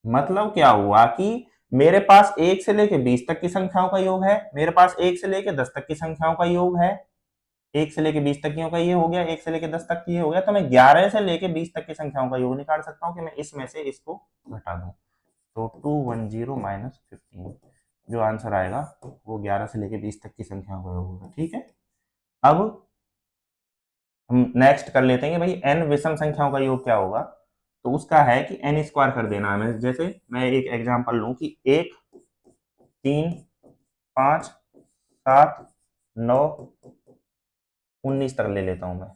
मतलब क्या हुआ कि मेरे पास 1 से लेके 20 तक की संख्याओं का योग है, मेरे पास 1 से लेके 10 तक की संख्याओं का योग है, 1 से लेके 20 तक की का ये हो गया, 1 से लेके 10 तक की ये हो गया, तो मैं 11 से लेके 20 तक की संख्याओं का योग निकाल सकता हूं कि मैं इसमें से इसको घटा दूं। तो 210 माइनस 15, जो आंसर आएगा वो 11 से लेके 20 तक की संख्याओं का योग होगा, ठीक है। अब हम नेक्स्ट कर लेते हैं कि भाई n विषम संख्याओं का योग क्या होगा, तो उसका है कि n स्क्वायर कर देना है। जैसे मैं एक एग्जांपल लूं कि 1 3 5 7 9 19 तक ले लेता हूं मैं।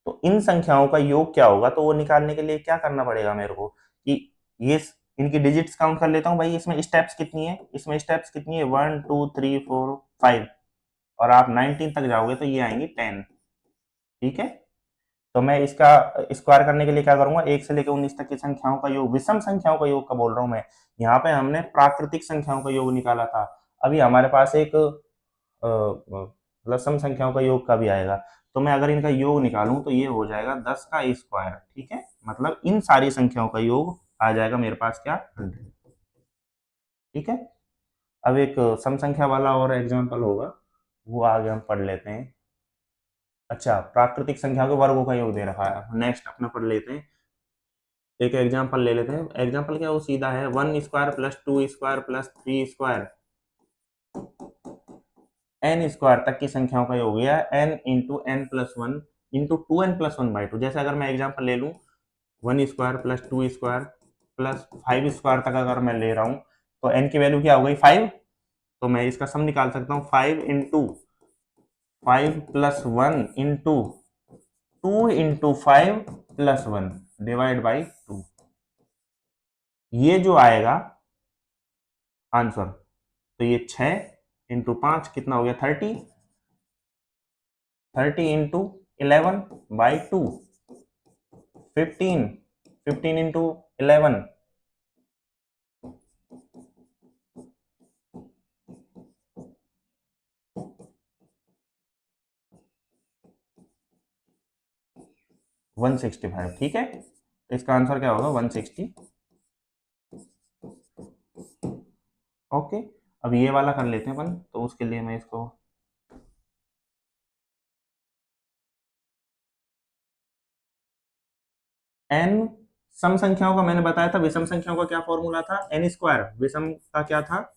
तो इन संख्याओं का योग क्या होगा, तो वो निकालने के लिए क्या करना पड़ेगा मेरे को कि ये इनकी डिजिट्स काउंट कर लेता हूं भाई, इसमें स्टेप्स कितनी है, इसमें स्टेप्स कितनी है 1 2 3 4 5, और आप 19 तक जाओगे तो ये आएंगी 10, ठीक है। तो मैं इसका स्क्वायर करने के लिए क्या करूंगा, 1 से लेकर 19 तक की संख्याओं का योग, विषम संख्याओं का योग का बोल रहा हूं मैं, यहाँ पे हमने प्राकृतिक संख्याओं का योग निकाला था, अभी हमारे पास एक लसम संख्याओं का योग का भी आएगा। तो मैं अगर इनका योग निकालूं तो ये हो जाएगा 10 का स्क्वायर, ठीक है। मतलब इन सारी संख्याओं का योग आ जाएगा मेरे पास क्या 100, ठीक है। अब एक सम संख्या वाला और एग्जांपल होगा, वो आगे हम पढ़ लेते हैं। अच्छा, प्राकृतिक संख्या के वर्गों का योग दे रखा है, नेक्स्ट अपना पढ़ लेते हैं। एक एग्जांपल ले लेते हैं। एग्जांपल क्या, वो सीधा है 1 square plus 2 square plus 3 square n square तक की संख्याओं का योग गया n into n plus 1 into 2n+1/2। जैसे अगर मैं एग्जांपल ले लूं 1 square plus 2 square plus 5 square तक अगर मैं ले रहा हूं तो n की वैल्यू क्या हो गई 5, तो मैं इसका सम निकाल सकता हूं 5 into 5 plus 1 into 2 into 5 plus 1 divide by 2, ये जो आएगा आंसर, तो ये 6 इंटू 5 कितना हो गया 30, 30 इंटू 11/2, 15, 15 इंटू 11, 165, ठीक है। तो इसका आंसर क्या होगा 160। ओके, अब ये वाला कर लेते हैं अपन, तो उसके लिए मैं इसको एन सम संख्याओं का मैंने बताया था, विषम संख्याओं का क्या फॉर्मूला था, एन स्क्वायर, विषम का क्या था,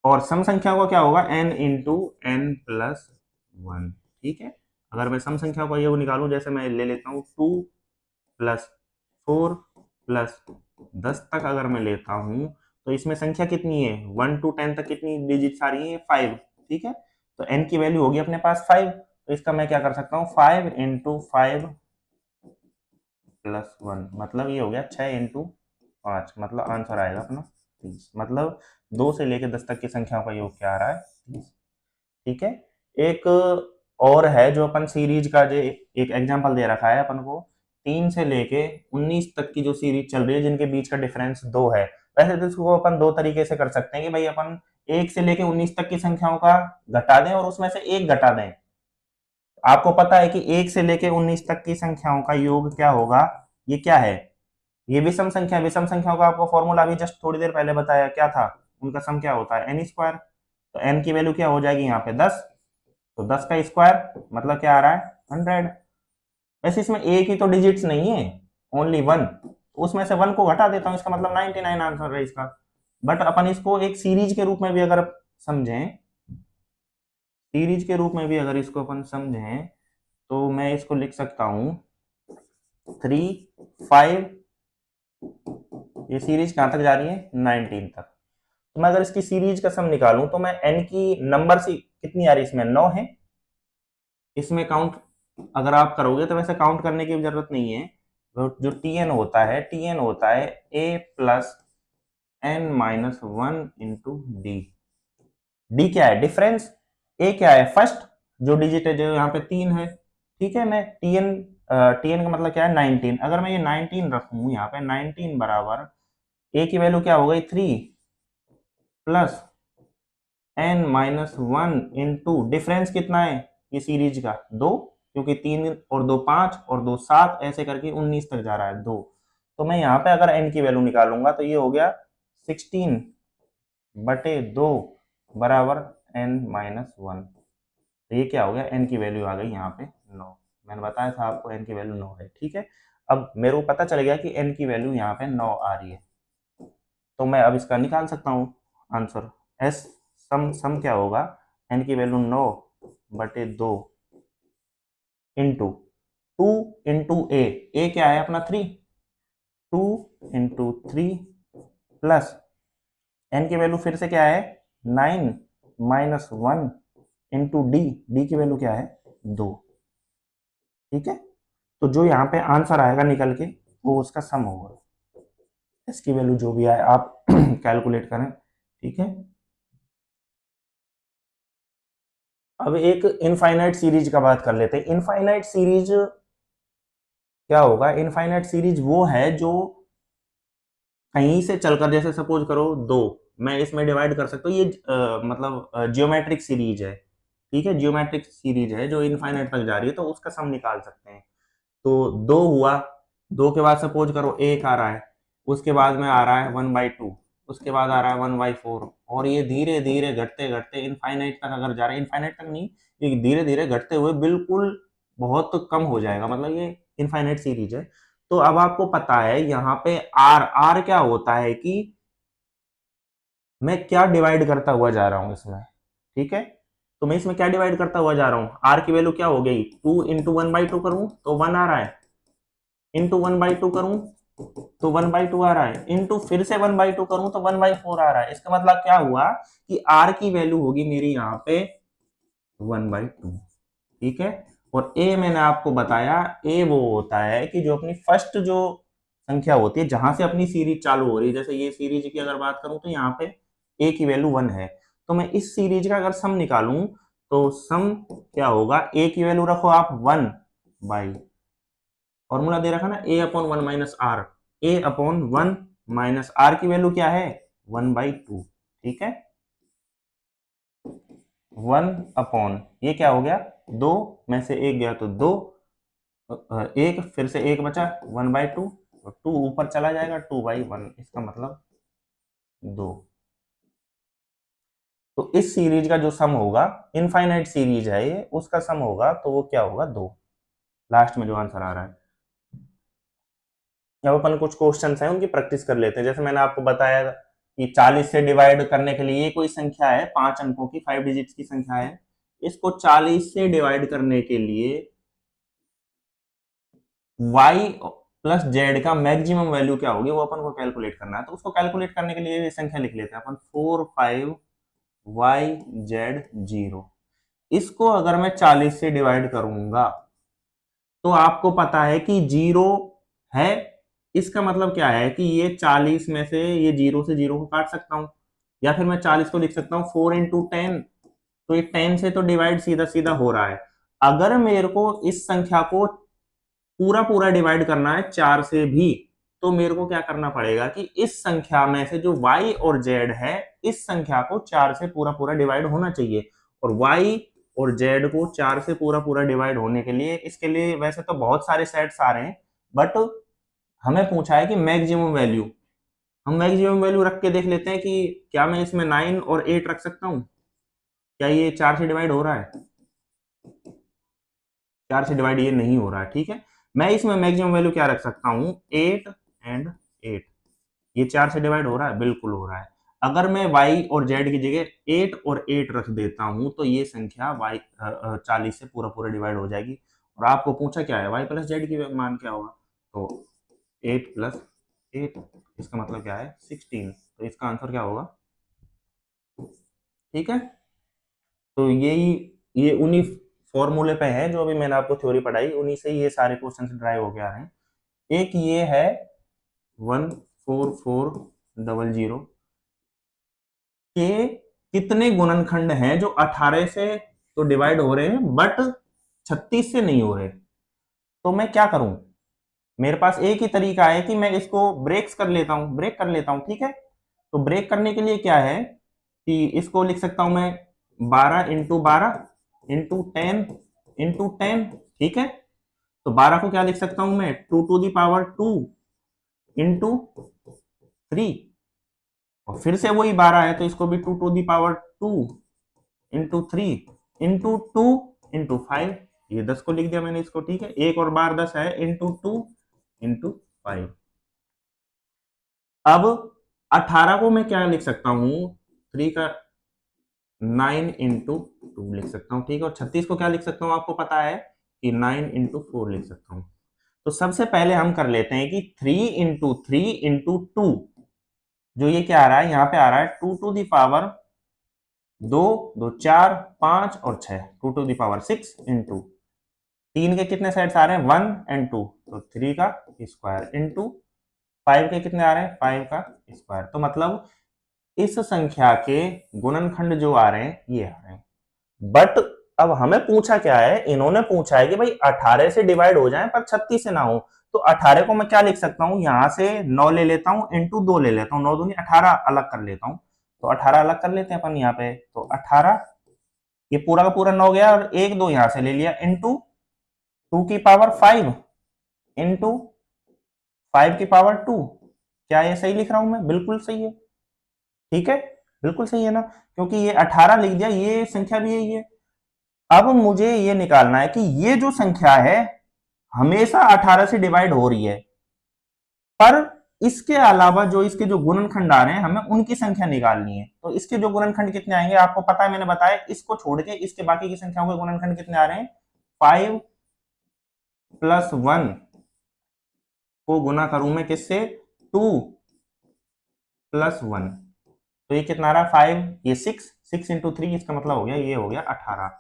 और सम संख्याओं का क्या होगा, n into n plus one. ठीक है, अगर मैं सम संख्याओं का ये निकालूं, जैसे मैं ले लेता हूँ 2 + 4 + 10 तक अगर मैं लेता हूँ, तो इसमें संख्या कितनी है, 1 to 10 तक कितनी डिजिट्स आ रही है, 5। ठीक है, तो एन की वैल्यू होगी अपने पास 5, तो इसका मैं क्या कर सकता हूँ, 5 × 5 + 1, मतलब ये हो गया 6 × 5, मतलब आंसर आएगा अपना 30, मतलब 2 से लेकर 10 तक की संख्याओं का योग क्या आ रहा है, 30। ठीक है, एक और है जो अपन सीरीज का, जो एक एग्जांपल दे रखा है अपन को, 3 से लेके 19 तक की जो सीरीज चल रही है, जिनके बीच का डिफरेंस 2 है। वैसे तो इसको अपन दो तरीके से कर सकते हैं कि भाई अपन 1 से लेके 19 तक की संख्याओं का घटा दें और उसमें से एक घटा दें। आपको पता है कि 1 से लेके 19 तक की संख्याओं का योग क्या होगा, ये क्या है, ये विषम संख्या, विषम संख्याओं का आपको फॉर्मूला अभी जस्ट थोड़ी देर पहले बताया, क्या था, उनका सम क्या होता है, एन स्क्वायर। तो एन की वैल्यू क्या हो जाएगी यहाँ पे 10, तो 10 का स्क्वायर मतलब क्या आ रहा है, 100। वैसे इसमें एक ही तो डिजिट्स नहीं है, ओनली वन, उसमें से वन को घटा देता हूँ, इसका मतलब 99 आंसर है इसका। बट अपन इसको एक सीरीज के रूप में भी अगर समझें, सीरीज के रूप में भी अगर इसको अपन समझें, तो मैं इसको लिख सकता हूँ 3 5, ये सीरीज कहाँ तक जा रही है, 19 तक। तो मैं अगर इसकी सीरीज का सम निकालूं, तो मैं एन की नंबर सी कितनी आ रही है, इसमें 9 है। इसमें काउंट अगर आप करोगे, तो वैसे काउंट करने की जरूरत नहीं है, जो टी एन होता है, टी एन होता है a + n - 1 × डी क्या है, डिफरेंस, ए क्या है, फर्स्ट जो डिजिट है, जो यहाँ पे 3 है। ठीक है, मैं टी एन का मतलब क्या है, 19, अगर मैं ये 19 रखूं यहाँ पे, 19 बराबर ए की वैल्यू क्या हो गई, 3 + n - 1 × डिफरेंस कितना है, ये सीरीज का 2, क्योंकि 3 और 2 5 और 2 7, ऐसे करके 19 तक जा रहा है 2। तो मैं यहाँ पे अगर n की वैल्यू निकालूंगा, तो ये हो गया 16/2 बराबर n - 1। तो ये क्या हो गया, n की वैल्यू आ गई यहाँ पे 9। मैंने बताया था आपको n की वैल्यू 9 है। ठीक है, अब मेरे को पता चल गया कि n की वैल्यू यहाँ पे 9 आ रही है, तो मैं अब इसका निकाल सकता हूँ आंसर। एस सम सम क्या होगा, एन की वैल्यू 9/2 इंटू 2 इंटू ए क्या है अपना 3, 2 × 3 प्लस एन की वैल्यू फिर से क्या है, 9 - 1 इंटू डी, डी की वैल्यू क्या है, 2। ठीक है, तो जो यहाँ पे आंसर आएगा निकल के, वो उसका सम होगा, इसकी वैल्यू जो भी आए आप कैलकुलेट करें। ठीक है, अब एक इनफाइनाइट सीरीज का बात कर लेते हैं। इनफाइनाइट सीरीज क्या होगा, इनफाइनाइट सीरीज वो है जो कहीं से चलकर, जैसे सपोज करो 2, मैं इसमें डिवाइड कर सकता हूँ, ये मतलब जियोमेट्रिक सीरीज है। ठीक है, जियोमेट्रिक सीरीज है जो इनफाइनाइट तक जा रही है, तो उसका सम निकाल सकते हैं। तो 2 हुआ, 2 के बाद सपोज करो 1 आ रहा है, उसके बाद में आ रहा है 1/2, उसके बाद आ रहा है 1/4, और ये धीरे धीरे घटते घटते इनफाइनाइट तक अगर जा रहा है, इनफाइनाइट तक नहीं, ये धीरे धीरे घटते हुए बिल्कुल बहुत कम हो जाएगा, मतलब ये इनफाइनाइट सीरीज है। तो अब आपको पता है यहाँ पे आर, आर क्या होता है कि मैं क्या डिवाइड करता हुआ जा रहा हूँ इसमें। ठीक है, तो मैं इसमें क्या डिवाइड करता हुआ जा रहा हूँ, आर की वैल्यू क्या हो गई, 2 इंटू 1/2 करूँ तो 1 आ रहा है, इंटू 1/2 करूं तो 1/2 आ रहा है, इंटू फिर से 1/2 करूं तो 1/4 आ रहा है। इसका मतलब क्या हुआ कि आर की वैल्यू होगी मेरी यहाँ पे 1/2। ठीक है, और ए मैंने आपको बताया, ए वो होता है कि जो अपनी फर्स्ट जो संख्या होती है, जहां से अपनी सीरीज चालू हो रही है, जैसे ये सीरीज की अगर बात करूं, तो यहाँ पे ए की वैल्यू 1 है, तो मैं इस सीरीज का अगर सम निकालूं, तो सम क्या होगा, ए की वैल्यू रखो आप 1, फॉर्मूला दे रखा ना, a/1 - r, a/1 - r की वैल्यू क्या है, 1/2। ठीक है, 1 ये क्या हो गया, 2 में से 1 गया तो 2, एक फिर से 1 बचा, 1/2, तो 2 ऊपर चला जाएगा, 2/1, इसका मतलब 2। तो इस सीरीज का जो सम होगा, इनफाइनाइट सीरीज है ये, उसका सम होगा तो वो क्या होगा, 2। लास्ट में जो आंसर आ रहा है। अब अपन कुछ क्वेश्चंस हैं उनकी प्रैक्टिस कर लेते हैं। जैसे मैंने आपको बताया कि 40 से डिवाइड करने के लिए, ये कोई संख्या है 5 अंकों की, 5 डिजिट्स की संख्या है, इसको 40 से डिवाइड करने के लिए y प्लस जेड का मैक्सिमम वैल्यू क्या होगी वो अपन को कैलकुलेट करना है। तो उसको कैलकुलेट करने के लिए ये संख्या लिख लेते हैं अपन, 4 5 y z 0। इसको अगर मैं 40 से डिवाइड करूंगा तो आपको पता है कि 0 है, इसका मतलब क्या है कि ये 40 में से ये 0 से 0 को काट सकता हूं, या फिर मैं 40 को लिख सकता हूं 4 × 10। तो ये 10 से तो डिवाइड सीधा सीधा हो रहा है। अगर मेरे को इस संख्या को पूरा पूरा डिवाइड करना है 4 से भी, तो मेरे को क्या करना पड़ेगा कि इस संख्या में से जो y और z है, इस संख्या को 4 से पूरा पूरा डिवाइड होना चाहिए। और y और z को 4 से पूरा पूरा डिवाइड होने के लिए, इसके लिए वैसे तो बहुत सारे सेट्स आ रहे हैं, बट हमें पूछा है कि मैक्सिमम वैल्यू। हम मैक्सिमम वैल्यू रख के देख लेते हैं कि क्या मैं इसमें 9 और 8 रख सकता हूं। क्या ये 4 से डिवाइड हो रहा है? 4 से डिवाइड ये नहीं हो रहा है, ठीक है। मैं इसमें मैक्सिमम वैल्यू क्या रख सकता हूं, 8 एंड 8। ये 4 से डिवाइड हो रहा है, बिल्कुल हो रहा है। अगर मैं y और z की जगह 8 और 8 रख देता हूं तो ये संख्या y 40 से पूरा पूरा डिवाइड हो जाएगी। और आपको पूछा क्या है, y प्लस जेड की मान क्या होगा, तो 8 प्लस 8, इसका मतलब क्या है 16। तो इसका आंसर क्या होगा, ठीक है। तो यही, ये उन्हीं फॉर्मूले पे है जो अभी मैंने आपको थ्योरी पढ़ाई, उन्हीं से ये सारे क्वेश्चन ड्राइव होके आ रहे हैं। एक ये है 14400 के कितने गुणनखंड हैं जो 18 से तो डिवाइड हो रहे हैं बट 36 से नहीं हो रहे। तो मैं क्या करूं, मेरे पास एक ही तरीका है कि मैं इसको ब्रेक कर लेता हूं, ठीक है। तो ब्रेक करने के लिए क्या है कि इसको लिख सकता हूं मैं 12 × 12 × 10 × 10, ठीक है। तो 12 को क्या लिख सकता हूं मैं, 2 to the power 2 इंटू 3। और फिर से वही 12 है तो इसको भी 2 to the power 2 into 3 into 2 into 5। ये 10 को लिख दिया मैंने इसको, ठीक है। एक और बार 10 है, इंटू 2 इंटू 5। अब 18 को मैं क्या लिख सकता हूं, 3 का 9 × 2 लिख सकता हूं, ठीक है। और 36 को क्या लिख सकता हूं, आपको पता है कि 9 × 4 लिख सकता हूं। तो सबसे पहले हम कर लेते हैं कि 3 × 3 × 2, जो ये क्या आ रहा है, यहाँ पे आ रहा है 2 to the power 2, 2 4 5 और 6, 2 to the power 6 इंटू 3 के कितने सेट्स आ रहे हैं, 1 एंड 2, तो 3 का स्क्वायर इंटू 5 के कितने आ रहे हैं, 5 का स्क्वायर। तो मतलब इस संख्या के गुणनखंड जो आ रहे हैं ये आ रहे हैं। बट अब हमें पूछा क्या है, इन्होंने पूछा है कि भाई 18 से डिवाइड हो जाए पर 36 से ना हो। तो 18 को मैं क्या लिख सकता हूं, यहां से 9 ले लेता हूं इंटू 2 ले लेता हूं, 9 दूनी 18 अलग कर लेता हूं। तो 18 अलग कर लेते हैं अपन यहाँ पे, तो 18 ये पूरा का पूरा 9 गया और 1 2 यहां से ले लिया इंटू 2 की पावर 5 इंटू 5 की पावर 2। क्या ये सही लिख रहा हूं मैं, बिल्कुल सही है, ठीक है, बिल्कुल सही है ना, क्योंकि ये 18 लिख दिया, ये संख्या भी यही है। अब मुझे ये निकालना है कि ये जो संख्या है हमेशा 18 से डिवाइड हो रही है, पर इसके अलावा जो इसके जो गुणनखंड आ रहे हैं हमें उनकी संख्या निकालनी है। तो इसके जो गुणनखंड कितने आएंगे आपको पता है, मैंने बताया, इसको छोड़ के इसके बाकी की संख्याओं के गुणनखंड कितने आ रहे हैं, 5 + 1 को गुना करूं मैं किससे, 2 + 1, तो ये कितना आ रहा है 5, ये 6 इंटू 3, इसका मतलब हो गया, ये हो गया 18।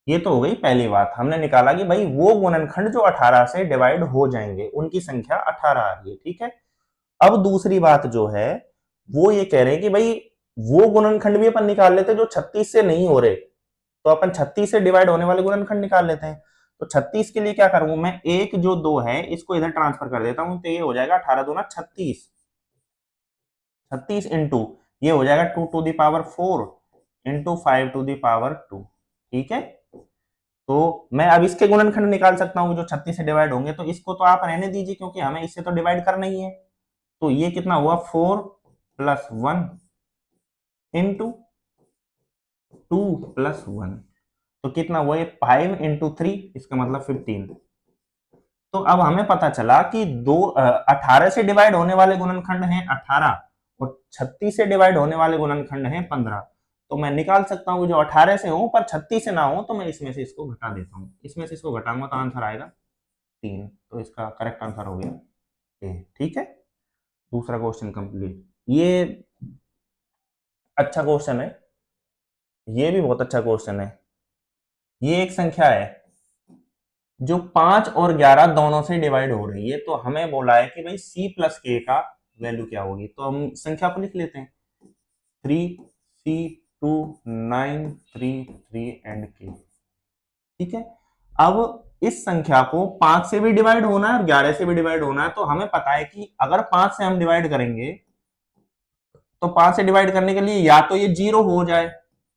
ये तो हो गई पहली बात, हमने निकाला कि भाई वो गुणनखंड जो 18 से डिवाइड हो जाएंगे उनकी संख्या 18 आ रही है, ठीक है। अब दूसरी बात जो है वो ये कह रहे हैं कि भाई वो गुणनखंड भी अपन निकाल लेते जो 36 से नहीं हो रहे, तो अपन 36 से डिवाइड होने वाले गुणनखंड निकाल लेते हैं। तो 36 के लिए क्या करूंगा मैं, एक जो 2 है इसको इधर ट्रांसफर कर देता हूं, तो ये हो जाएगा 18 दूना 36, 36 इंटू ये हो जाएगा 2 to the power 4 into 5 to the power 2, ठीक है। तो मैं अब इसके गुणनखंड निकाल सकता हूँ जो 36 से डिवाइड होंगे, तो इसको तो आप रहने दीजिए क्योंकि हमें इससे तो डिवाइड करना ही है। तो ये कितना हुआ 4 + 1 इंटू 2 + 1, तो कितना हुआ ये 5 इंटू 3, इसका मतलब 15। तो अब हमें पता चला कि 18 से डिवाइड होने वाले गुणनखंड हैं 18 और 36 से डिवाइड होने वाले गुणनखंड हैं 15। तो मैं निकाल सकता हूँ जो 18 से हो पर 36 से ना हो, तो मैं इसमें से इसको घटा देता हूँ, इसमें से इसको घटाऊंगा तो आंसर आएगा 3। तो इसका करेक्ट आंसर हो गया ए। ठीक है, दूसरा क्वेश्चन कंप्लीट। ये अच्छा क्वेश्चन है, ये भी बहुत अच्छा क्वेश्चन है। ये एक संख्या है जो 5 और 11 दोनों से डिवाइड हो रही है, तो हमें बोला है कि भाई c प्लस के का वैल्यू क्या होगी। तो हम संख्या को लिख लेते हैं 3C2933 एंड के। ठीक है, अब इस संख्या को 5 से भी डिवाइड होना है और 11 से भी डिवाइड होना है, तो हमें पता है कि अगर 5 से हम डिवाइड करेंगे तो 5 से डिवाइड करने के लिए या तो ये 0 हो जाए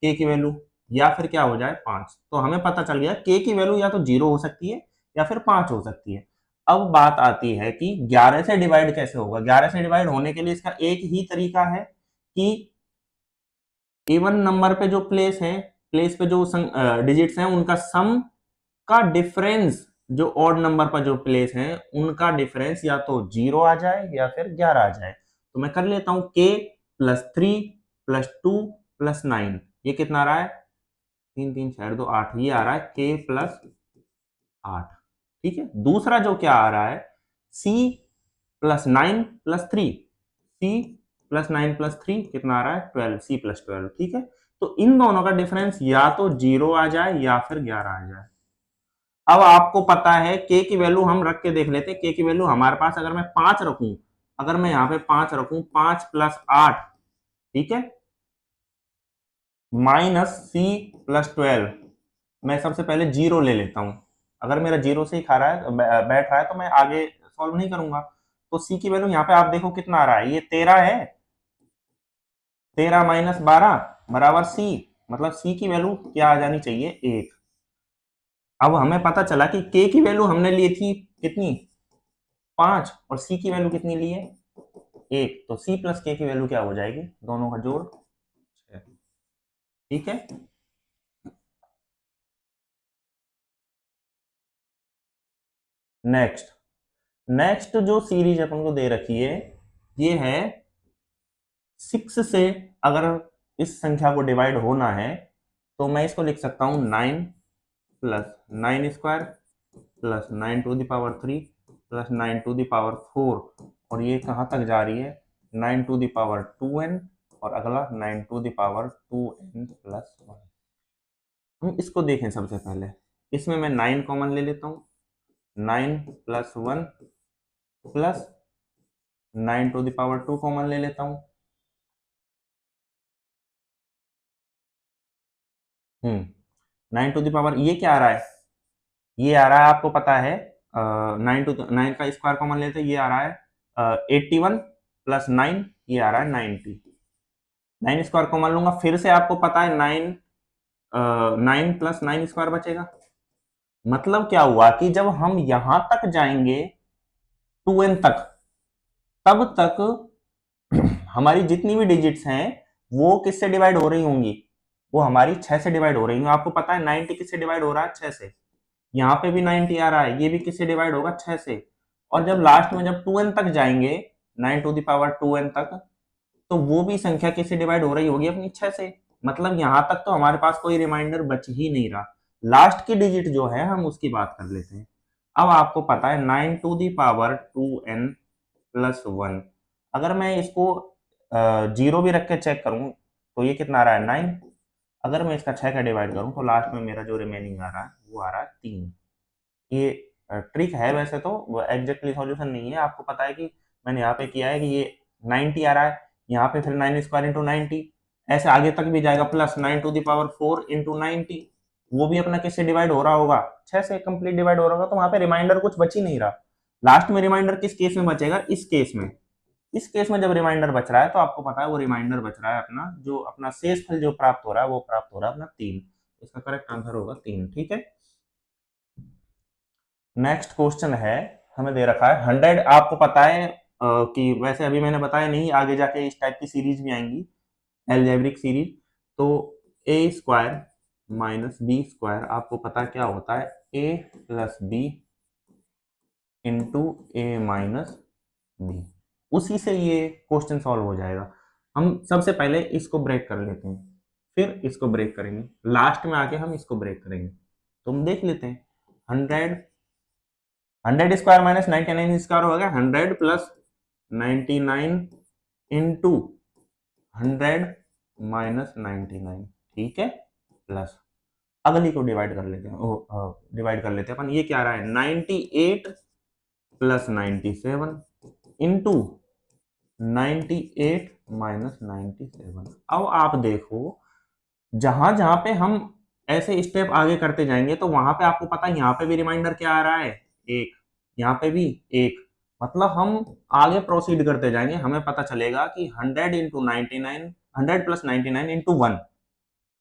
के की वैल्यू, या फिर क्या हो जाए 5। तो हमें पता चल गया के की वैल्यू या तो 0 हो सकती है या फिर 5 हो सकती है। अब बात आती है कि 11 से डिवाइड कैसे होगा। 11 से डिवाइड होने के लिए इसका एक ही तरीका है कि इवन नंबर पे जो प्लेस पे जो डिजिट्स हैं उनका सम का डिफरेंस, जो ऑड नंबर पर जो प्लेस हैं उनका डिफरेंस या तो 0 आ जाए या फिर 11 आ जाए। तो मैं कर लेता हूं k + 3 + 2 + 9, ये कितना आ रहा है 3 3 4 2 8, ये आ रहा है k + 8। ठीक है, दूसरा जो क्या आ रहा है c + 9 + 3, c + 9 + 3 कितना आ रहा है 12, c + 12। ठीक है, तो इन दोनों का डिफरेंस या तो 0 आ जाए या फिर 11 आ जाए। अब आपको पता है के की वैल्यू हम रख के देख लेते हैं। के की वैल्यू हमारे पास अगर मैं 5 रखूं, अगर मैं यहां पे 5 रखूं, 5 + 8, ठीक है, -c + 12, मैं सबसे पहले 0 ले लेता हूं। अगर मेरा 0 से ही खा रहा है बैठ रहा है तो मैं आगे सॉल्व नहीं करूंगा। तो c की वैल्यू यहां पे आप देखो कितना आ रहा है, ये 13 है। 13 - 12 बराबर c, मतलब c की वैल्यू क्या आ जानी चाहिए 1। अब हमें पता चला कि k की वैल्यू हमने ली थी कितनी 5 और c की वैल्यू कितनी ली है 1, तो c + k की वैल्यू क्या हो जाएगी, दोनों का जोड़ 6। ठीक है, नेक्स्ट नेक्स्ट जो सीरीज अपन को दे रखी है ये है 6 से अगर इस संख्या को डिवाइड होना है तो मैं इसको लिख सकता हूं 9 + 9² + 9⁻³ + 9⁻⁴, और ये कहां तक जा रही है 9⁻2n, और अगला 9⁻2n+1। हम इसको देखें सबसे पहले, इसमें मैं 9 कॉमन ले लेता हूं, 9 + 1 प्लस 9⁻2 कॉमन ले लेता हूं। 9 ये क्या आ रहा है, ये आ रहा है आपको पता है 9 का स्क्वायर कॉमन लेते हैं, ये आ रहा है 81 + 9, ये आ रहा है 90। 9 स्क्वायर कॉमन लूंगा, फिर से आपको पता है 9 + 9 स्क्वायर बचेगा। मतलब क्या हुआ कि जब हम यहां तक जाएंगे 2n तक, तब तक हमारी जितनी भी डिजिट्स हैं वो किससे डिवाइड हो रही होंगी, वो हमारी 6 से डिवाइड हो रही होंगी। आपको पता है 90 किससे डिवाइड हो रहा है 6 से, यहाँ पे भी 90 आ रहा है, ये भी किससे डिवाइड होगा 6 से। और जब लास्ट में जब 2n तक जाएंगे 9⁻2n तक, तो वो भी संख्या किससे डिवाइड हो रही होगी अपनी 6 से। मतलब यहां तक तो हमारे पास कोई रिमाइंडर बच ही नहीं रहा। लास्ट की डिजिट जो है हम उसकी बात कर लेते हैं। अब आपको पता है 9⁻2n+1, अगर मैं इसको 0 भी रख के चेक करूं तो ये कितना आ रहा है 9। अगर मैं इसका 6 का डिवाइड करूं तो लास्ट में मेरा जो रिमेनिंग आ रहा है वो आ रहा है 3। ये ट्रिक है, वैसे तो एग्जैक्टली सॉल्यूशन नहीं है। आपको पता है कि मैंने यहाँ पे किया है कि ये 90 आ रहा है, यहाँ पे फिर 9² × 90, ऐसे आगे तक भी जाएगा, प्लस 9⁴ × 90, वो भी अपना किससे डिवाइड हो रहा होगा 6 से कंप्लीट डिवाइड हो रहा होगा। तो वहां पे रिमाइंडर कुछ बच ही नहीं रहा। लास्ट में रिमाइंडर किस केस में बचेगा, इस केस में। इस केस में जब रिमाइंडर बच रहा है तो आपको पता है वो रिमाइंडर बच रहा है अपना, जो अपना शेष फल जो प्राप्त हो रहा है वो प्राप्त हो रहा है अपना 3। इसका करेक्ट आंसर होगा 3। ठीक है, नेक्स्ट क्वेश्चन है, हमें दे रखा है 100, आपको पता है कि वैसे अभी मैंने बताया नहीं, आगे जाके इस टाइप की सीरीज भी आएंगी, एल्जेब्रिक सीरीज। तो ए स्क्वायर माइनस बी स्क्वायर आपको पता क्या होता है, ए प्लस बी इंटू ए माइनस बी। उसी से ये क्वेश्चन सॉल्व हो जाएगा। हम सबसे पहले इसको ब्रेक कर लेते हैं, फिर इसको ब्रेक करेंगे, लास्ट में आके हम इसको ब्रेक करेंगे। तो हम देख लेते हैं, 100 स्क्वायर माइनस 99 स्क्वायर हो गया 100 प्लस 99 इंटू 100 माइनस 99, ठीक है, प्लस अगली को डिवाइड कर लेते हैं, डिवाइड कर लेते हैं अपन। ये क्या रहा है, 98 प्लस 97 इंटू 98 माइनस 97। अब आप देखो, जहां जहां पे हम ऐसे स्टेप आगे करते जाएंगे तो वहां पे आपको पता है यहाँ पे भी रिमाइंडर क्या आ रहा है, एक, यहाँ पे भी एक, मतलब हम आगे प्रोसीड करते जाएंगे, हमें पता चलेगा कि 100 इंटू 99, 100 प्लस 99 इंटू 1,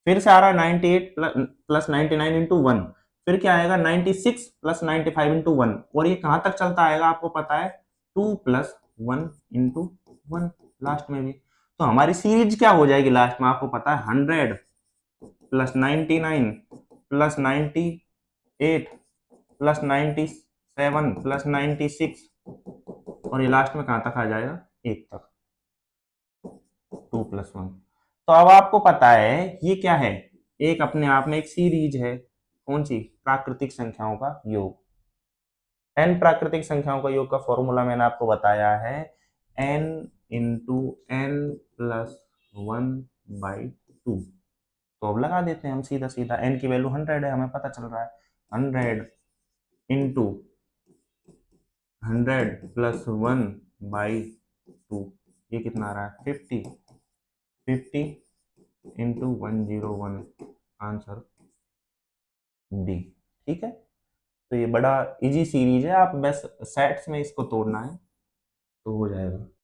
फिर से आ रहा है 98 प्लस 99 इंटू 1, फिर क्या आएगा 96 प्लस 95 इंटू 1, और ये कहां तक चलता आएगा आपको पता है, 2 प्लस 1 इंटू 1 लास्ट में भी। तो हमारी सीरीज क्या हो जाएगी लास्ट में, आपको पता है 100 प्लस 99 प्लस 98 प्लस 97 प्लस 96, और ये लास्ट में कहां तक आ जाएगा, 1 तक, 2 प्लस 1। तो अब आपको पता है ये क्या है, एक अपने आप में एक सीरीज है, कौन सी, प्राकृतिक संख्याओं का योग। एन प्राकृतिक संख्याओं का योग का फॉर्मूला मैंने आपको बताया है, एन इंटू एन प्लस 1/2। तो अब लगा देते हैं हम सीधा सीधा, एन की वैल्यू 100 है, हमें पता चल रहा है 100 इंटू 100 प्लस 1/2, ये कितना आ रहा है 50, 50 इंटू 101, आंसर डी, ठीक है। तो ये बड़ा इजी सीरीज है, आप बस सेट्स में इसको तोड़ना है तो हो जाएगा।